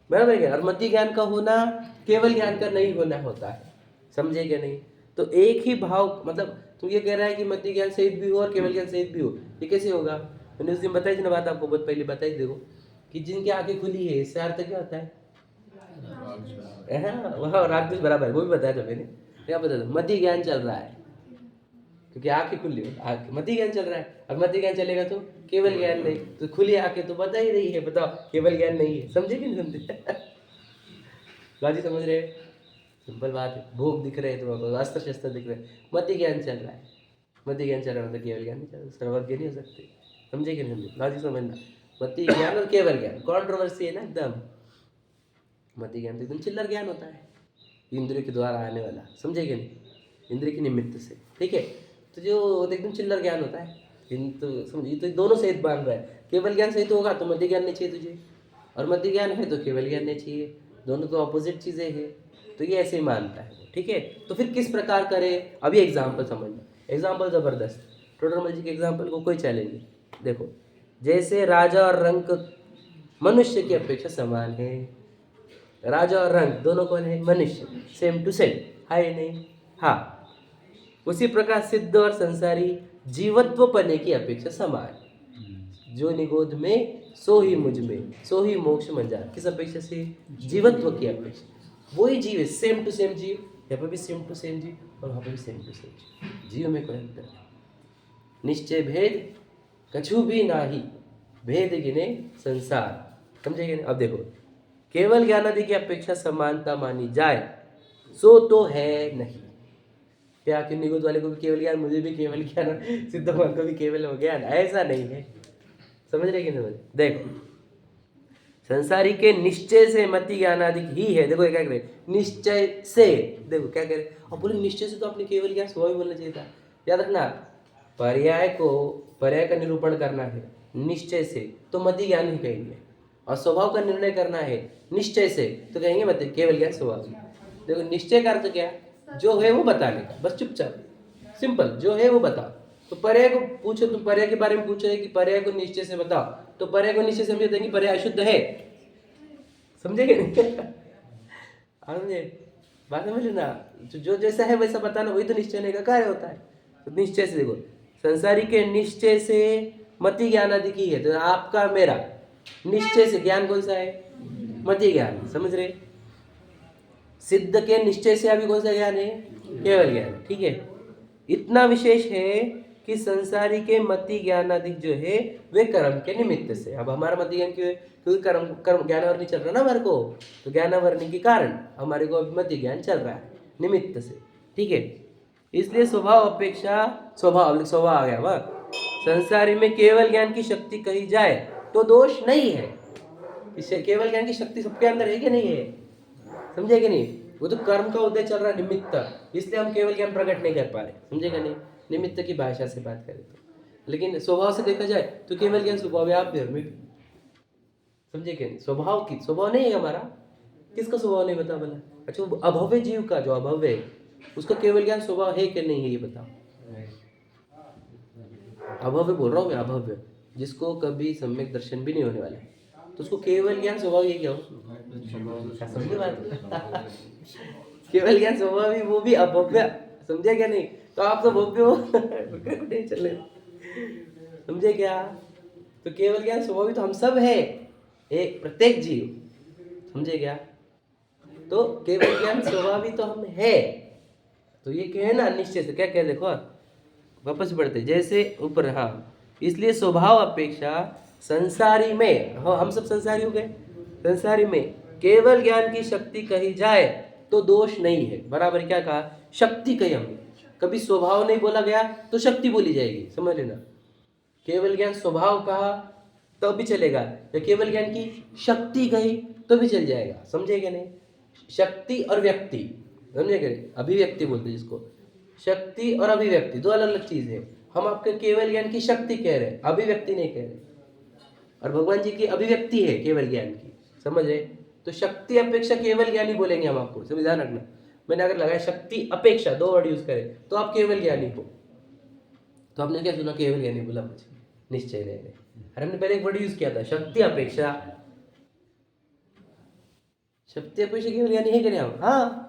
Speaker 1: बराबर है? और मति ज्ञान का होना केवल ज्ञान का नहीं होना होता है। समझे क्या नहीं? तो एक ही भाव, मतलब तू ये कह रहा है कि मति ज्ञान सहित भी हो और केवल ज्ञान सहित भी हो, ये कैसे होगा? मैंने उस दिन बताई थी ना बात, आपको बहुत पहले बताई। देखो कि जिनकी आंखें खुली है, इससे अर्थ क्या होता है? वहाँ राग द्वेष बराबर है, वो भी बताया था मैंने। क्या बता दो? मति ज्ञान चल रहा है क्योंकि आंखें खुली है, मति ज्ञान चल रहा है। अब मति ज्ञान चलेगा तो केवल ज्ञान नहीं, तो खुली आंखें तो बता ही रही है, बताओ केवल ज्ञान नहीं है। समझे कि नहीं समझे? बाजी समझ रहे? सिंपल बात है। भोग दिख रहे हैं तुम्हारे, अस्त्र शस्त्र दिख रहे हैं, मति ज्ञान चल रहा है। मति ज्ञान चल रहा है मतलब केवल ज्ञान नहीं चल रहा, सर्वज्ञ नहीं हो सकते। समझे कि नहीं समझे? बाजी समझना, मति ज्ञान और केवल ज्ञान कॉन्ट्रोवर्सी है ना एकदम। मति ज्ञान तो एकदम चिल्लर ज्ञान होता है, इंद्रियों के द्वारा आने वाला। समझे कि नहीं? इंद्रिय के निमित्त से, ठीक है। तो जो एकदम चिल्लर ज्ञान होता है, तो समझिए, तो दोनों सहित बांध रहा है। केवल ज्ञान सही तो होगा तो मध्य ज्ञान नहीं चाहिए तुझे, और मध्य ज्ञान है तो केवल ज्ञान नहीं चाहिए, दोनों तो अपोजिट चीज़ें हैं। तो ये ऐसे ही मानता है, ठीक है। तो फिर किस प्रकार करे, अभी एग्जाम्पल समझना, एग्जाम्पल ज़बरदस्त, टोडरमल जी के एग्जाम्पल को कोई चैलेंज नहीं। देखो, जैसे राजा और रंक मनुष्य की अपेक्षा समान है, राजा और रंक दोनों कौन है, मनुष्य, सेम टू सेम, है नहीं, हाँ। उसी प्रकार सिद्ध और संसारी जीवत्व पने की अपेक्षा समान, जो निगोद में सो ही मुझ में, सो ही मोक्ष मंजार, किस अपेक्षा से, जीवत्व की अपेक्षा। वही जीव है, सेम टू सेम जीव, यहाँ पर भी सेम टू सेम जीव और वहाँ पर भी सेम टू सेम जीव में कोई अंतर नहीं। निश्चय भेद कछु भी नाही, भेद गिने संसार, समझेंगे। अब देखो, केवल ज्ञान आदि की अपेक्षा समानता मानी जाए सो तो है नहीं। क्या कि निगुद वाले को भी केवल ज्ञान, मुझे भी केवल ज्ञान, सिद्ध भगवान को भी केवल ज्ञान, ऐसा नहीं है। समझ रहे कि समझ, देखो संसारी के निश्चय से मति ज्ञान आदि ही है। देखो क्या कह रहे, निश्चय से, देखो क्या कह रहे, अब बोले निश्चय से तो आपने केवल ज्ञान स्वभाव बोलना चाहिए था। याद रखना, पर्याय का निरूपण करना है निश्चय से तो मति ज्ञान ही कहेंगे, और स्वभाव का निर्णय करना है निश्चय से तो कहेंगे मत केवल ज्ञान स्वभाव। देखो निश्चय का अर्थ क्या, जो है वो बताने का, बस चुपचाप सिंपल, जो है वो बताओ। तो पर्याय को पूछो, तुम पर्याय के बारे में पूछो है कि पर्याय को निश्चय से बताओ, तो पर्याय को निश्चय समझे देंगे पर्याय अशुद्ध है, समझेगे नहीं समझे बात, समझ ना, जो जैसा है वैसा बताना, वही तो निश्चय का कार्य होता है। तो निश्चय से देखो, संसारी के निश्चय से मति ज्ञान आदि की है, तो आपका मेरा निश्चय से ज्ञान कौन सा है, मति ज्ञान, समझ रहे। सिद्ध के निश्चय से अभी कौन सा ज्ञान है, केवल ज्ञान, ठीक है। इतना विशेष है कि संसारी के मति ज्ञान आदि जो है वे कर्म के निमित्त से, अब हमारा मति ज्ञान क्यों है, क्योंकि कर्म ज्ञानावरणी चल रहा ना हमारे को, तो ज्ञानावरणी के कारण हमारे को अभी मति ज्ञान चल रहा है निमित्त से, ठीक है। इसलिए स्वभाव अपेक्षा, स्वभाव आ गया वह, संसारी में केवल ज्ञान की शक्ति कही जाए तो दोष नहीं है। इससे केवल ज्ञान की शक्ति सबके अंदर है कि नहीं है, समझे कि नहीं। वो तो कर्म का उदय चल रहा है निमित्त, इसलिए हम केवल ज्ञान प्रकट नहीं कर पा रहे, समझेगा नहीं, निमित्त की भाषा से बात करें तो। लेकिन स्वभाव से देखा जाए तो केवल ज्ञान स्वभाव है, आप में, समझे क्या नहीं, स्वभाव की, स्वभाव नहीं है हमारा, किसका स्वभाव नहीं बता बोला, अच्छा अभव्य जीव का, जो अभव्य है उसका केवल ज्ञान स्वभाव है कि नहीं है, ये बताओ। अभव्य बोल रहा हूँ मैं, अभव्य, जिसको कभी सम्यक दर्शन भी नहीं होने वाला है, तो उसको केवल ज्ञान स्वभाव ये क्या हो, समझे बात केवल ज्ञान स्वभाव ही, वो भी अभव्य, समझे क्या नहीं। तो आप तो भव्य हो नहीं चले, समझे क्या। तो केवल ज्ञान स्वभाव ही तो हम सब है, एक प्रत्येक जीव, समझे क्या। तो केवल ज्ञान स्वभाव ही तो हम है, तो ये क्या है ना, निश्चय से क्या क्या, देखो वापस बढ़ते जैसे ऊपर, हाँ। इसलिए स्वभाव अपेक्षा संसारी में, हाँ हम सब संसारी हो गए, संसारी में केवल ज्ञान की शक्ति कही जाए तो दोष नहीं है। बराबर क्या कहा, शक्ति कही हमने, कभी स्वभाव नहीं बोला गया तो शक्ति बोली जाएगी, समझ लेना। केवल ज्ञान स्वभाव कहा तो भी चलेगा, या केवल ज्ञान की शक्ति कही तो भी चल जाएगा, समझेगा नहीं। शक्ति और व्यक्ति, समझेगा नहीं, अभिव्यक्ति बोलते हैं जिसको, शक्ति और अभिव्यक्ति दो अलग अलग चीज है। हम आपके केवल ज्ञान की शक्ति कह रहे हैं, अभिव्यक्ति नहीं कह रहे, और भगवान जी की अभिव्यक्ति है केवल ज्ञान की, समझ रहे। तो शक्ति अपेक्षा केवल ज्ञानी बोलेंगे हम आपको, सब ध्यान रखना। मैंने अगर लगाया शक्ति अपेक्षा, दो वर्ड यूज करें तो आप केवल ज्ञानी हो, तो आपने क्या सुना, केवल ज्ञानी बोला मुझे, निश्चय रहे। अरे हमने पहले एक वर्ड यूज किया था, शक्ति अपेक्षा, शक्ति अपेक्षा केवल ज्ञानी है कि नहीं हम, हाँ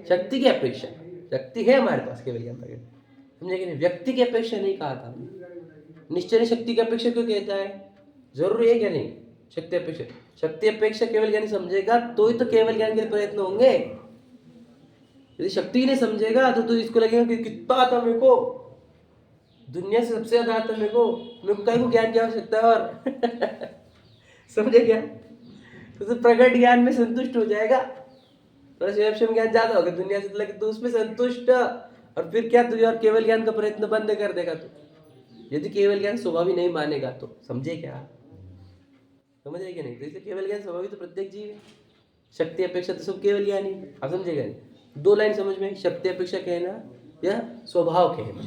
Speaker 1: शक्ति की अपेक्षा, शक्ति है हमारे पास केवल ज्ञान प्रकट, समझे कि नहीं। व्यक्ति की अपेक्षा नहीं कहा था, निश्चय ने शक्ति की अपेक्षा क्यों कहता है, जरूरी है क्या नहीं, शक्ति अपेक्षा, शक्ति अपेक्षा केवल ज्ञानी समझेगा तो ही तो केवल ज्ञान के प्रयत्न होंगे। यदि शक्ति नहीं समझेगा तो इसको लगेगा कि कितना आता मेरे को, दुनिया से सबसे ज्यादा आता मेरे को कहीं को ज्ञान की आवश्यकता है और समझे क्या, तो प्रकट ज्ञान में संतुष्ट हो जाएगा, तो स्वयं ज्ञान ज्यादा होगा दुनिया से, लगे तो उसमें संतुष्ट, और फिर क्या तुझे और केवल ज्ञान का प्रयत्न बंद कर देगा तू, यदि केवल ज्ञान स्वभावी नहीं मानेगा तो, समझे क्या, समझ रहे कि नहीं। तो इसलिए केवल ज्ञान स्वभावी तो प्रत्येक जीव है, शक्ति अपेक्षा तो सब केवल ज्ञानी, आप समझेगा नहीं। दो लाइन समझ में, शक्ति अपेक्षा कहना या स्वभाव कहना,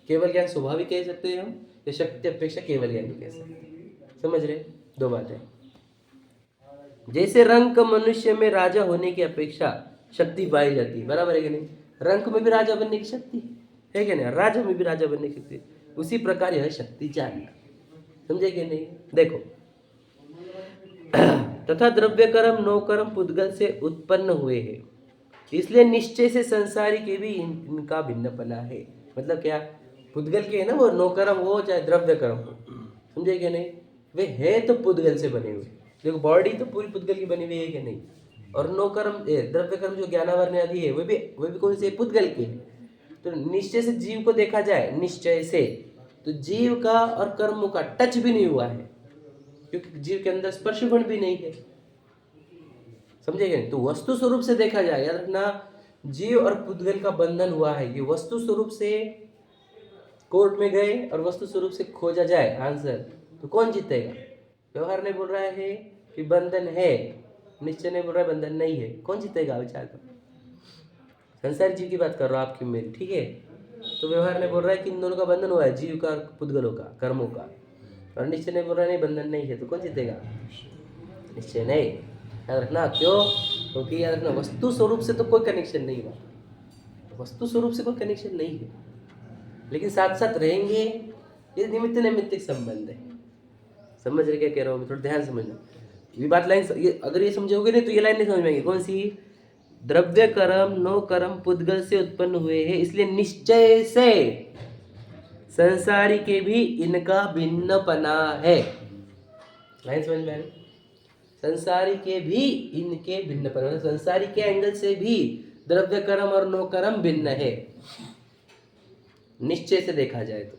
Speaker 1: केवल ज्ञान स्वभावी कह सकते हैं हम, या शक्ति अपेक्षा केवल ज्ञानी कह सकते हैं, समझ रहे? दो बातें। जैसे रंक मनुष्य में राजा होने की अपेक्षा शक्ति पाई जाती है, बराबर है कि नहीं? रंक में भी राजा बनने की शक्ति है कि नहीं? राजा में भी राजा बनने की शक्ति, उसी प्रकार यह शक्ति जानना, समझे कि नहीं? देखो, तथा द्रव्य कर्म नो कर्म पुद्गल से उत्पन्न हुए हैं, इसलिए निश्चय से संसारी के भी इनका भिन्नपना है। मतलब क्या? पुद्गल के है ना, वो नो कर्म हो चाहे द्रव्य कर्म हो, समझे कि नहीं? वे है तो पुद्गल से बने हुए। देखो, बॉडी तो पूरी पुद्गल की बनी हुई है कि नहीं? और नो कर्म द्रव्य कर्म जो ज्ञानावरण आदि है, वे भी कौन से? पुद्गल के है। तो निश्चय से जीव को देखा जाए, निश्चय से, तो जीव का और कर्मों का टच भी नहीं हुआ है, क्योंकि जीव के अंदर स्पर्श गुण भी नहीं है, समझे क्या? तो वस्तु स्वरूप से देखा जाए, याद रखना, जीव और पुद्गल का बंधन हुआ है। ये वस्तु स्वरूप से कोर्ट में गए और वस्तु स्वरूप से खोजा जाए आंसर, तो कौन जीतेगा? व्यवहार नहीं बोल रहा है कि बंधन है, निश्चय नहीं बोल रहा है बंधन नहीं है, कौन जीतेगा? विचार करो। संसारी जीव की बात कर रहा हूँ, आपकी मेरी, ठीक है? तो व्यवहार ने बोल रहा है कि इन दोनों का बंधन हुआ है, जीव का, पुद्गलों का, कर्मों का, और निश्चय नहीं बोल रहा है नहीं बंधन नहीं है, तो कौन जीतेगा? निश्चय नहीं। याद रखना, क्यों? क्योंकि याद रखना, वस्तु स्वरूप से तो कोई कनेक्शन नहीं हुआ, वस्तु स्वरूप से कोई कनेक्शन नहीं है, लेकिन साथ साथ रहेंगे, ये निमित्त नैमित्तिक संबंध है। समझ रहे क्या कह रहा हूँ? थोड़ा ध्यान समझना ये बात। लाइन अगर ये समझोगे नहीं तो ये लाइन नहीं समझ में आएगी। कौन सी? द्रव्य कर्म नो कर्म पुद्गल से उत्पन्न हुए हैं, इसलिए निश्चय से संसारी के भी इनका भिन्नपना है। लाइन समझ में आ रही? संसारी के भी इनके भिन्नपना, संसारी के एंगल से भी द्रव्य कर्म और नो कर्म भिन्न है, निश्चय से देखा जाए तो।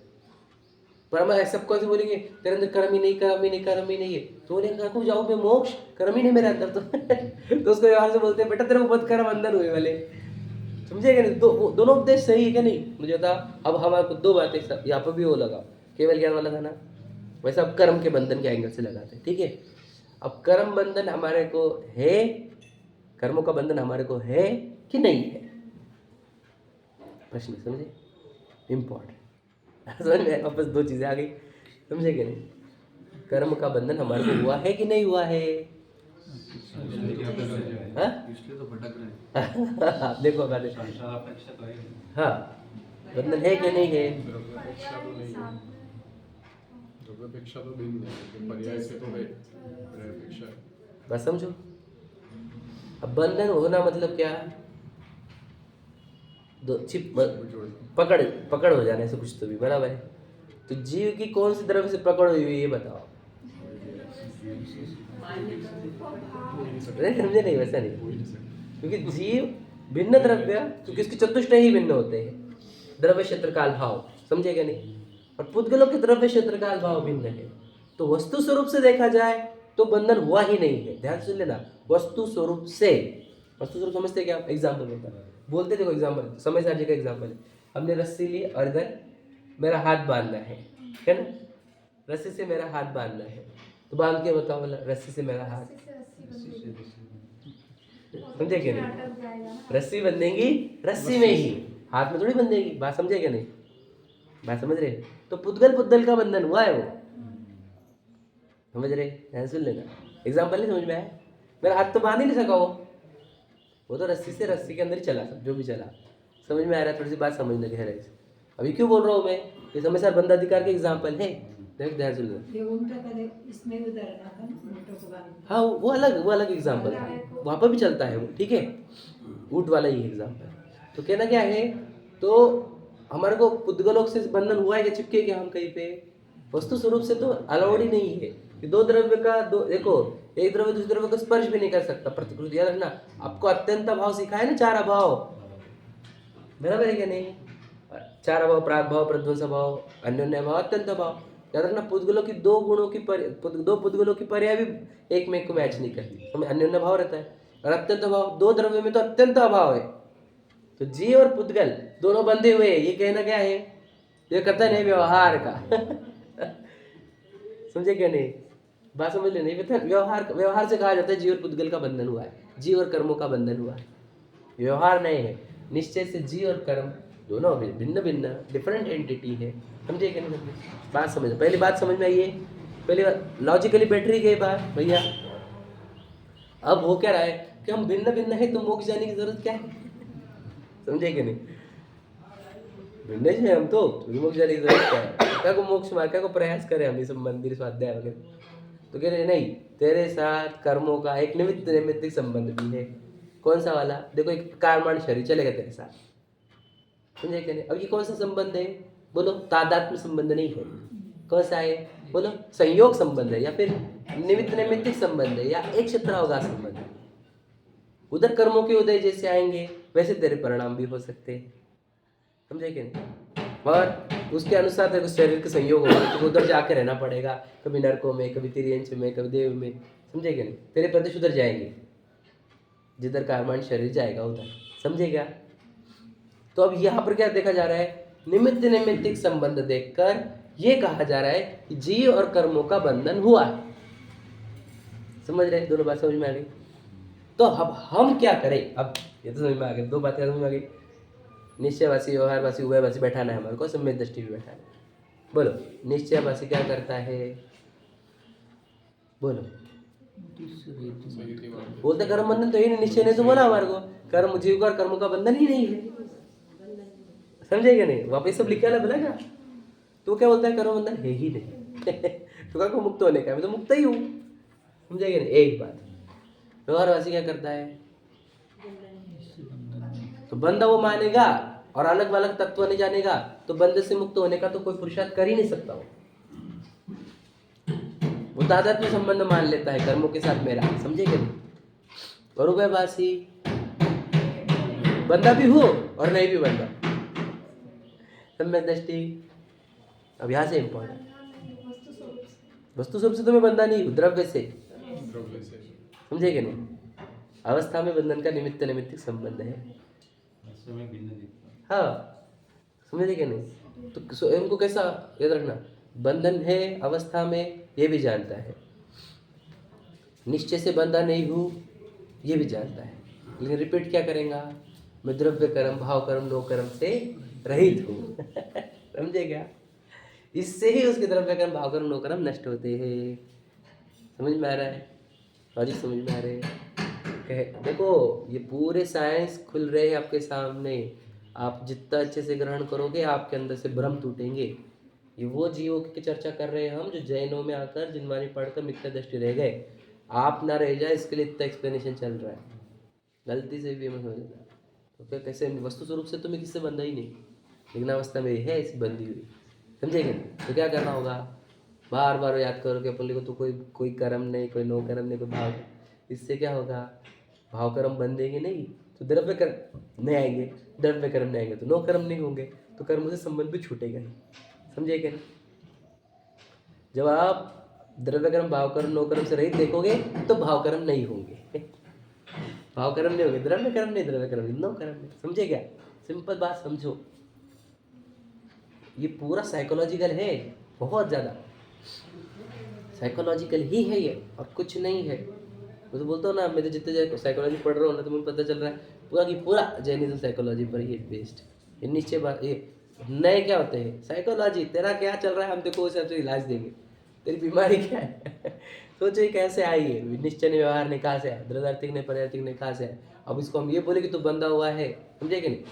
Speaker 1: पर हम सब कैसे बोलेंगे? तेरे अंदर कर्म ही नहीं, कर्म ही नहीं, कर्म ही नहीं है, तो बोलेंगे को जाओ मैं मोक्ष, कर्म ही नहीं मेरे अंदर तो उसको व्यवहार से बोलते हैं बेटा तेरे को बहुत कर्म अंदर हुए वाले, समझेगा नहीं? दोनों उपदेश सही है क्या? नहीं, मुझे बता। अब हमारे को दो बातें यहाँ पर भी वो लगा, केवल ज्ञान वाला था ना, वैसे अब कर्म के बंधन के एंगल से लगाते हैं, ठीक है? अब कर्म बंधन हमारे को है, कर्मों का बंधन हमारे को है कि नहीं है? प्रश्न समझे? इम्पोर्टेंट समझ में? वापस दो चीजें आ गई, समझे कि नहीं? कर्म का बंधन हमारे को हुआ है कि नहीं हुआ है?
Speaker 3: इसलिए तो भटक रहे हैं।
Speaker 1: देखो बात, हाँ, बंधन है कि नहीं है?
Speaker 5: द्रव्यापेक्षा तो भिन्न है, पर्याय से तो है, पर्यायपेक्षा है।
Speaker 1: बस समझो, अब बंधन होना मतलब क्या? दो चिप पकड़ हो जाने से कुछ तो भी, बराबर है? तो जीव की कौन सी द्रव्य से पकड़ हुई है ये बताओ? समझे नहीं? वैसा नहीं, क्योंकि जीव भिन्न द्रव्य, क्योंकि इसके चतुष्टय ही भिन्न होते हैं, द्रव्य क्षेत्र काल भाव, समझे क्या नहीं? और पुद्गलों के द्रव्य क्षेत्र काल भाव भिन्न है, तो वस्तु स्वरूप से देखा जाए तो बंधन हुआ ही नहीं है। ध्यान से लेना, वस्तु स्वरूप से, वस्तु स्वरूप समझते क्या? एग्जाम्पल बोलते, देखो एग्जाम्पल, समय सार जी का एग्जाम्पल है। हमने रस्सी ली और इधर मेरा हाथ बांधना है ना, रस्सी से मेरा हाथ बांधना है, तो बांध के बताओ बोला, रस्सी से मेरा हाथ, समझे क्या नहीं? रस्सी बंधेगी रस्सी में ही, हाथ में थोड़ी बंधेगी, बात समझे क्या नहीं? बात समझ रहे? तो पुद्गल का बंधन हुआ है वो, समझ रहे? ध्यान सुन लेना, एग्जाम्पल नहीं समझ में आया? मेरा हाथ तो बांध ही नहीं सका वो तो रस्सी से रस्सी के अंदर ही चला, सब जो भी चला, समझ में आ रहा है? थोड़ी सी बात समझने गहराई से। अभी क्यों बोल रहा हूँ मैं? ये समय सार बंधाधिकार के एग्जाम्पल है, देख ध्यान सुन लेना।
Speaker 2: इसमें उदाहरण आता है,
Speaker 1: हाँ, वो अलग एग्जाम्पल था, वहाँ पर भी चलता है वो, ठीक है? ऊँट वाला ही एग्जाम्पल। तो कहना क्या है, तो हमारे को पुद्गलों से बंधन हुआ है कि चिपके क्या हम कहीं पे? वस्तु स्वरूप से तो अलाउड ही नहीं है कि दो द्रव्य का देखो, एक द्रव्य दूसरे द्रव्य को स्पर्श भी नहीं कर सकता। प्रतिकृति याद रखना, आपको अत्यंत भाव सिखाया ना, चार अभाव, बराबर है क्या नहीं? चार अभाव, प्राग भाव, प्रध्वंस भाव, अन्योन्य भाव, अत्यंत भाव। याद रखना, पुद्गलों की दो गुणों की दो पुद्गलों की पर्याय भी एक में एक को मैच नहीं करती, हमें अन्योन्य भाव रहता है। और अत्यंत भाव, दो द्रव्य में तो अत्यंत अभाव है, तो जीव और पुद्गल दोनों बंधे हुए, ये कहना क्या है? ये कथन है व्यवहार का समझे क्या नहीं? बात समझ लेना, ये व्यवहार से कहा जाता है जीव और पुद्गल का बंधन हुआ है, जीव और कर्मों का बंधन हुआ है, व्यवहार नहीं है। निश्चय से जीव और कर्म दोनों भिन्न भिन्न डिफरेंट एंटिटी है, समझे क्या नहीं? समझे? बात समझ, पहली बात समझ में आई है पहली बात लॉजिकली बैटरी गई बात भैया। अब हो क्या रहा है कि हम भिन्न भिन्न है तो मोक्ष जाने की जरूरत क्या है? समझे कि नहीं? भिन्न ही है हम तो मोक्ष जाने की जरूरत क्या है? क्या को मोक्ष मार्ग क्या को प्रयास करें हम ये सब मंदिर स्वाध्याय वगैरह? तो कह रहे नहीं, तेरे साथ कर्मों का एक निमित्त नैमित्तिक संबंध भी है। कौन सा वाला? देखो एक कार्यमान शरीर चलेगा तेरे साथ, समझे क्या नहीं? अब ये कौन सा संबंध है? बोलो तादात्म्य संबंध नहीं है। कौन सा है? बोलो संयोग संबंध है या फिर निमित्त नैमित्तिक संबंध है या एक क्षेत्रावगाह संबंध है। उधर कर्मों के उदय जैसे आएंगे वैसे तेरे परिणाम भी हो सकते हैं, समझे क्या नहीं? और उसके अनुसार तेरे को शरीर के संयोग होगा तो उधर जाके रहना पड़ेगा, कभी नरकों में, कभी तिर्यंश में, कभी देव में, समझे क्या नहीं? तेरे प्रदेश उधर जाएंगे जिधर कर्मण शरीर जाएगा उधर, समझेगा? तो अब यहाँ पर क्या देखा जा रहा है? निमित्त नैमित्तिक संबंध देखकर ये कहा जा रहा है कि जीव और कर्मों का बंधन हुआ है। समझ रहे? दोनों बात समझ में आ गई? तो अब हम क्या करें? अब ये तो समझ में आ गई, दो बातें समझ में आ गई। निश्चयवासी, व्यवहारवासी, उभयवासी बैठाना है हमारे को, सम्यक दृष्टि भी बैठाना है। बोलो निश्चयवासी क्या करता है? बोलो
Speaker 5: सही थी बात।
Speaker 1: बोलते कर्म बंधन तो ही नहीं, निश्चय ने तो बोला हमारे को कर्म जीव का और कर्मों का बंधन ही नहीं है, समझे क्या नहीं? वापिस सब लिखा है क्या? तो क्या बोलता है कर्म बंधन है ही नहीं तो क्या को मुक्त होने का? मैं तो मुक्त ही हूँ, समझे क्या नहीं? एक बात। व्यवहारवासी क्या करता है? तो बंध वो मानेगा और अलग अलग तत्व नहीं जानेगा तो बंध से मुक्त होने का तो कोई पुरुषार्थ कर ही नहीं सकता। वो तादात्म्य संबंध मान लेता है कर्मों के साथ मेरा, समझे क्या नहीं? और उभयवासी बंधा भी हो और नहीं भी बंधा, सम्यक दृष्टि। अब यहाँ से इम्पोर्टेंट वस्तु स्वरूप से तो मैं बंधा नहीं हूँ, द्रव्य से,
Speaker 5: द्रव्य से
Speaker 1: समझे क्या नहीं? अवस्था में बंधन का निमित्त नैमित्तिक संबंध है। हाँ, समझे क्या नहीं? तो इनको कैसा याद रखना? बंधन है अवस्था में ये भी जानता है, निश्चय से बंधा नहीं हूँ ये भी जानता है, लेकिन रिपीट क्या करेगा? मैं द्रव्य कर्म, भाव कर्म, नो कर्म से रहित हूँ समझे क्या? इससे ही उसके द्रव्य कर्म, भाव कर्म, नो कर्म नष्ट होते हैं। समझ में आ रहा है? लॉजिक समझ में आ रहे हैं? देखो ये पूरे साइंस खुल रहे हैं आपके सामने, आप जितना अच्छे से ग्रहण करोगे आपके अंदर से भ्रम टूटेंगे। ये वो जीवों की चर्चा कर रहे हैं हम जो जैनों में आकर जिनवानी पढ़कर मिथ्या दृष्टि रह गए। आप ना रह जाए इसके लिए इतना एक्सप्लेनेशन चल रहा है, गलती से भी मैं समझ जाता। तो क्या कैसे? वस्तु स्वरूप से तो मैं किससे बंधा ही नहीं, लेकिन अवस्था मेरी है ऐसी बंधी हुई, समझेंगे? तो क्या करना होगा? बार बार याद करोगे अपन को तो कोई कर्म नहीं, कोई नो कर्म नहीं, कोई भाव। इससे क्या होगा? भाव कर्म बंधेंगे नहीं तो द्रव्य कर्म नहीं आएंगे, द्रव्य कर्म नहीं आएंगे तो नो कर्म नहीं होंगे, तो कर्मों से संबंध भी छूटेगा ही, समझे क्या? जब आप द्रव्य कर्म, भाव कर्म, नो कर्म से रहित देखोगे तो भाव कर्म नहीं होंगे भाव कर्म नहीं होंगे, द्रव्य कर्म नहीं, द्रव्य कर्म नहीं, नो कर्म नहीं, समझे क्या? सिंपल बात समझो, ये पूरा साइकोलॉजिकल है, बहुत ज़्यादा साइकोलॉजिकल ही है ये, और कुछ नहीं है। मैं तो बोलता हूँ ना, मैं तो जितने साइकोलॉजी पढ़ रहा हूँ ना तो मुझे पता चल रहा है पूरा की पूरा जैनिज्म साइकोलॉजी पर ही बेस्ड। ये निश्चय बात, ये नए क्या होते हैं? साइकोलॉजी, तेरा क्या चल रहा है हम तेरे को उस हिसाब से इलाज देंगे, तेरी बीमारी क्या है सोचो ये कैसे आई है? निश्चय ने व्यवहार ने कहाँ से आया? द्रव्यार्थिक ने पर्यार्थिक ने कहाँ से आया? अब इसको हम ये बोले कि तू बंधा हुआ है, समझे कि नहीं?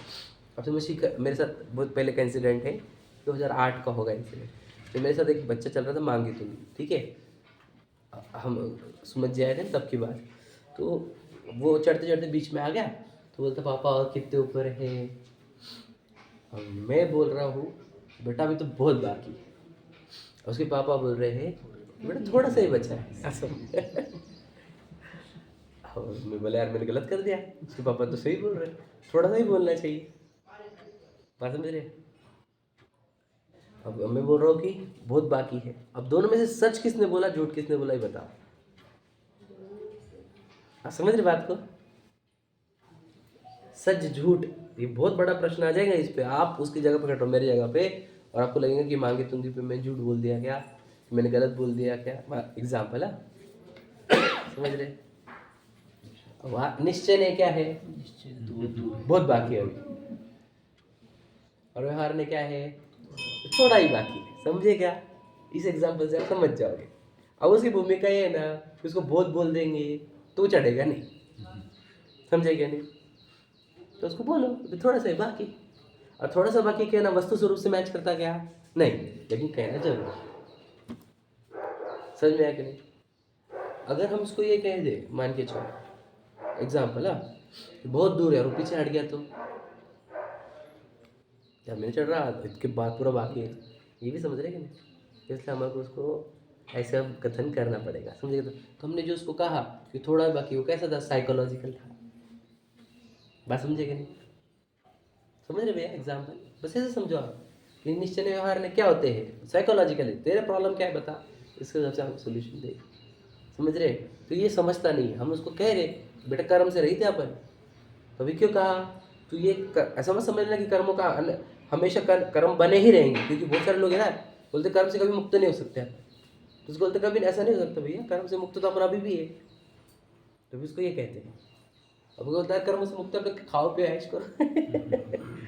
Speaker 1: अब तो मेरे साथ बहुत पहले का इंसिडेंट है, 2008 का होगा इंसिडेंट। तो मेरे साथ एक बच्चा चल रहा था मांगी तुम, ठीक है, हम समझ जाए थे तब की बात। तो वो चढ़ते चढ़ते बीच में आ गया तो बोलता पापा और कितने ऊपर है? मैं बोल रहा हूँ बेटा अभी तो बहुत बाकी है। उसके पापा बोल रहे हैं बेटा थोड़ा सा ही बचा है और मैं बोला यार मैंने गलत कर दिया। उसके पापा तो सही बोल रहे हैं, थोड़ा सा ही बोलना चाहिए, बात समझ रहे? अब मैं बोल रहा हूँ कि बहुत बाकी है। अब दोनों में से सच किसने बोला, झूठ किसने बोला, ये बताओ। आप समझ रहे बात को? सच झूठ ये बहुत बड़ा प्रश्न आ जाएगा इस पे। आप उसकी जगह पे खड़ो, मेरी जगह पे, और आपको लगेगा कि मांगे तुंगी पे मैं झूठ बोल दिया क्या, मैंने गलत बोल दिया क्या। एग्जाम्पल है, समझ रहे? निश्चय ने क्या है? बहुत बाकी है अभी। और व्यवहार ने क्या है? थोड़ा ही बाकी है, समझे क्या? इस एग्जाम्पल से आप समझ जाओगे। अब उसकी भूमिका ये है ना, उसको बहुत बोल देंगे तो चढ़ेगा नहीं, समझेगा नहीं, तो उसको बोलो अभी थोड़ा सा है बाकी, और थोड़ा सा बाकी कहना वस्तु स्वरूप से मैच करता क्या नहीं, लेकिन कहना जरूर। समझ में आया कि नहीं? अगर हम उसको ये कह दे, मान के चलो एग्जाम्पल, बहुत दूर है और वो पीछे हट गया तो या मैं चढ़ रहा इसके बाद पूरा बाकी है, ये भी समझ रहे कि नहीं? इसलिए हमारे को उसको ऐसा कथन करना पड़ेगा, समझेगा? तो हमने जो उसको कहा कि थोड़ा बाकी, वो कैसा था? साइकोलॉजिकल था। बात समझेगा नहीं? समझ रहे भैया? एग्जाम्पल बस ऐसे समझो आप कि निश्चय व्यवहार में क्या होते हैं, साइकोलॉजिकल है। तेरा प्रॉब्लम क्या है बता, इसके हिसाब से हम सोल्यूशन दे, समझ रहे? तो ये समझता नहीं, हम उसको कह रहे बेटा कर्म से रही थे अपन, तो अभी क्यों कहा तो ये ऐसा मत समझना कि कर्मों का हमेशा कर्म बने ही रहेंगे, क्योंकि बहुत सारे लोग हैं ना बोलते कर्म से कभी मुक्त नहीं हो सकते आप, तो उसको बोलते कभी ऐसा नहीं हो सकता भैया, कर्म से मुक्त तो अपन अभी भी है, तो भी उसको ये कहते हैं। अब बोलता है कर्म से मुक्त अपने खाओ पियो ऐश करो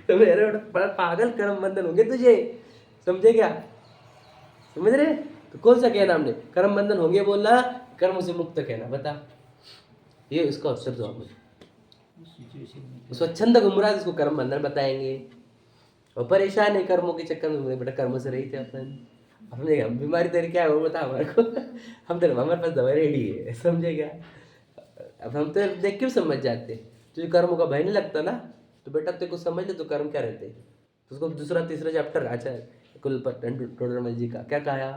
Speaker 1: तो मेरे बड़ा पागल कर्म बंधन होंगे तुझे, समझे क्या? समझ रहे? तो कौन सा कहना हमने, कर्म बंधन होंगे बोलना, कर्म से मुक्त कहना, बता। ये इसका उत्तर दो आप मुझे। स्वच्छंद गुमराह इसको कर्म बंधन बताएंगे, और परेशान है कर्मों के चक्कर में, बेटा कर्मों से रही थे अपन, हमने हम बीमारी तेरी क्या है वो बता हमारे को हम तो हमारे पास दवाई रेडी है, समझे क्या? अब हम तो देख क्यों समझ जाते, तुझे कर्मों का भय नहीं लगता ना, तो बेटा तेरे को समझ ले तो कर्म क्या रहते। तो उसको दूसरा तीसरा चैप्टर आचार्य टोडरमल जी का क्या कहा,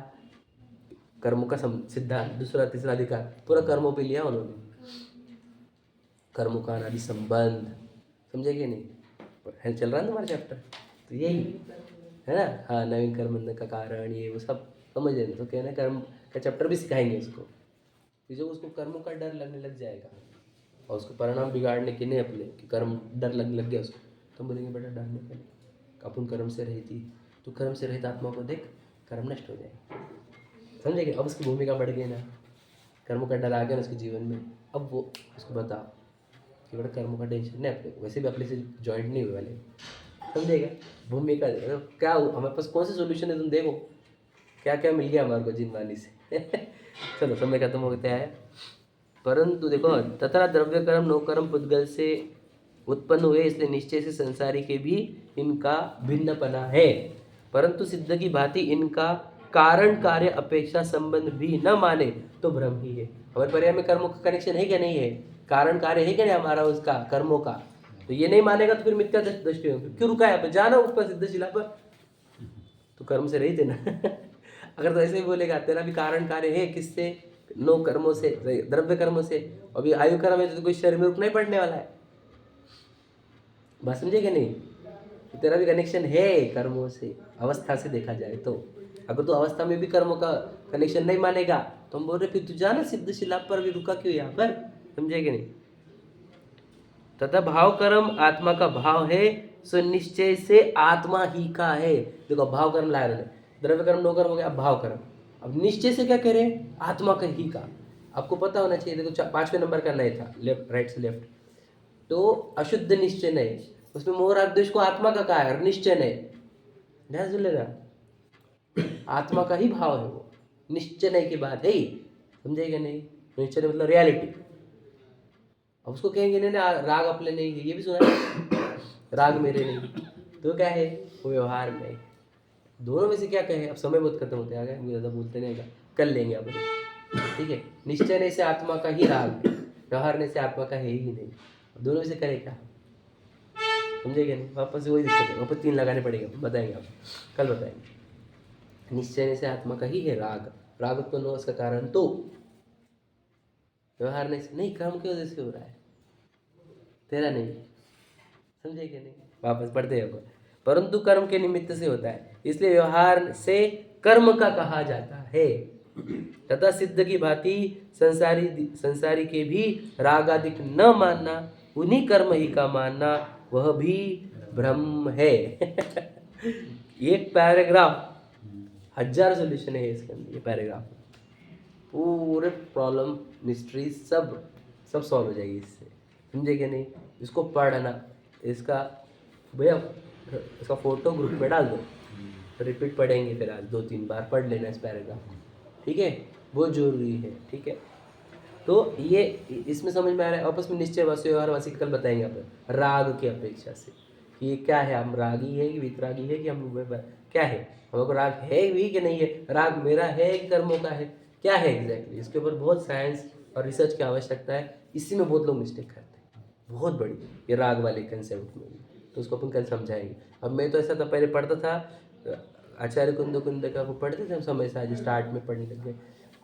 Speaker 1: कर्मों का सिद्धांत, दूसरा तीसरा अधिकार पूरा कर्मों पे लिया उन्होंने, कर्मों का अनादि संबंध, समझे कि नहीं? चल रहा है तुम्हारा चैप्टर, तो यही है ना। हाँ, नवीन कर्म बंधन का कारण ये वो सब समझ लेना, तो कहना कर्म का चैप्टर भी सिखाएंगे उसको, कि जो उसको कर्मों का डर लगने लग जाएगा और उसको परिणाम बिगाड़ने के नहीं अपने, कि कर्म डर लग गया उसको, तो हम बोलेंगे बेटा डरने का नहीं, अपन कर्म से रही थी, तो कर्म से रहित आत्मा को देख, कर्म नष्ट हो जाएगा, समझेंगे? अब उसकी भूमिका बढ़ गई ना, कर्मों का डर आ गया ना उसके जीवन में, अब वो उसको बता कि बेटा कर्मों का टेंशन नहीं अपने को, वैसे भी अपने से जॉइंट नहीं हुए वाले, समझेगा? भूमिका क्या हमारे पास कौन सी सोल्यूशन है, तुम देखो क्या क्या मिल गया हमारे को जिनवानी से चलो समय खत्म हो गया है। परंतु देखो, तथा द्रव्य कर्म नो कर्म पुद्गल से उत्पन्न हुए, इसलिए निश्चय से संसारी के भी इनका भिन्नपना है, परंतु सिद्ध की भांति इनका कारण कार्य अपेक्षा संबंध भी न माने तो भ्रम ही है। हमारे पर्याय में कर्मों का कनेक्शन है क्या? नहीं है। कारण कार्य है क्या नहीं हमारा उसका कर्मों का, तो ये नहीं मानेगा तो फिर मिथ्या दृष्टि होगी। क्यों रुका है? जाना ऊपर सिद्धशिला पर, तो कर्म से रही थे ना अगर तो ऐसे ही बोलेगा तेरा भी कारण कार्य है किससे? नो कर्मों से, द्रव्य कर्मों से, अभी आयु कर्म है तो कोई शरीर में रुकना ही पड़ने वाला है, बात समझेगा नहीं? तो तेरा भी कनेक्शन है कर्मों से, अवस्था से देखा जाए तो। अगर तो अवस्था में भी कर्मों का कनेक्शन नहीं मानेगा तो हम बोल रहे फिर तू जाना सिद्धशिला पर, भी रुका क्यों यहाँ पर, समझेगा नहीं? तथा भाव कर्म आत्मा का भाव है, सो निश्चय से आत्मा ही का है। देखो भाव कर्म लाया उन्होंने, द्रव्य कर्म नो कर्म हो गया, अब भाव कर्म, अब निश्चय से क्या कह रहे हैं? आत्मा का ही का। आपको पता होना चाहिए, देखो 5वें नंबर का नहीं था, लेफ्ट राइट से लेफ्ट, तो अशुद्ध निश्चय नहीं, उसमें मोह राग द्वेष को आत्मा का कहा है और निश्चय नहीं, ध्यान सुन लेगा, आत्मा का ही भाव है वो, निश्चय नहीं की बात है, समझेगा नहीं? निश्चय मतलब रियलिटी। अब उसको कहेंगे नहीं ना राग अपने नहीं है, ये भी सुना है राग मेरे नहीं, तो क्या है वो व्यवहार में, दोनों में से क्या कहे? अब समय बहुत खत्म होते आ गया, मुझे ज़्यादा बोलते नहीं, कर लेंगे अब, ठीक है? निश्चय नहीं से आत्मा का ही राग, व्यवहार नहीं से आत्मा का है ही नहीं, दोनों में से करे क्या, समझेगा नहीं? वापस वही दिक्कत है, वापस 3 लगाने पड़ेगा, बताएंगे आप, कल बताएंगे। निश्चय से आत्मा का ही है राग, राग उत्पन्न हो उसका कारण तो व्यवहार नहीं से नहीं, कर्म की वजह से हो रहा है, तेरा नहीं, समझेगा नहीं? वापस पढ़ते हैं, परंतु कर्म के निमित्त से होता है, इसलिए व्यवहार से कर्म का कहा जाता है। तथा सिद्ध की भांति संसारी के भी रागादिक न मानना, उन्हीं कर्म ही का मानना, वह भी भ्रम है एक पैराग्राफ 1000 सोल्यूशन है इसके अंदर, ये पैराग्राफ पूरे प्रॉब्लम मिस्ट्री सब सॉल्व हो जाएगी इससे, समझेगा नहीं? इसको पढ़ना, इसका भैया इसका फोटो ग्रुप में डाल दो, रिपीट पढ़ेंगे फिर आज 2-3 बार पढ़ लेना इस पैराग्राफ को, ठीक है? बहुत जरूरी है, ठीक है। तो ये इसमें समझ में आ रहा है। आपस में निश्चय वासी व्यवहार वासी कल बताएंगे यहाँ पर राग की अपेक्षा से कि ये क्या है, हम रागी है कि वितरागी है कि हम क्या है, हमको राग है भी कि नहीं है, राग मेरा है कि कर्मों का है, क्या है एग्जैक्टली। इसके ऊपर बहुत साइंस और रिसर्च की आवश्यकता है। इसी में बहुत लोग मिस्टेक करते हैं, बहुत बड़ी, ये राग वाले कंसेप्ट में। तो उसको अपन कल समझाएंगे। अब मैं तो ऐसा था, पहले पढ़ता था आचार्य कुंद का, वो पढ़ते थे हम समय से, आज स्टार्ट में पढ़ने लग गए।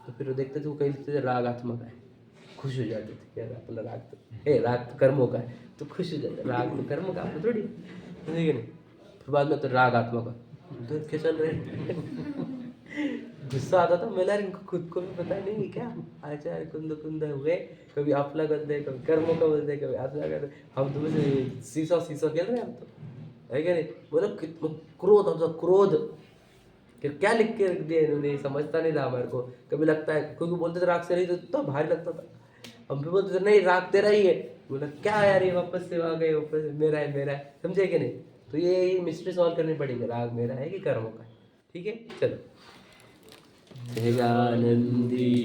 Speaker 1: तो फिर वो देखते थे, वो कहीं लिखते थे राग आत्मा का है, खुश हो जाते थे कि यार अपना राग तो है, राग तो कर्मों का है, तो खुश हो जाते, राग तो कर्मों का आपको थोड़ी, ठीक है नहीं। फिर बाद में तो राग आत्मा का, तो क्या चल रहे गुस्सा आता था। मैं इनको खुद को भी पता नहीं क्या आचार्य कुंद हुए, कभी अपना गंद है, कभी कर्मों का बंद है, कभी आत्मा का। हम तो सीसा खेल रहे हैं हम तो, है क्या नहीं। मतलब कितना क्रोध होता, क्रोध कि क्या लिख के रख दिया इन्होंने, समझता नहीं था हमारे को। कभी लगता है क्योंकि बोलते थे राग से नहीं, तो भारी लगता था। हम भी बोलते थे नहीं राग तेरा ही है, बोला क्या यार ये वापस से आ गए, वापस मेरा है, समझे कि नहीं। तो ये मिस्ट्री सॉल्व करनी पड़ेगी, राग मेरा है कि कर्मों का है, ठीक है। चलो, जय आनंदी।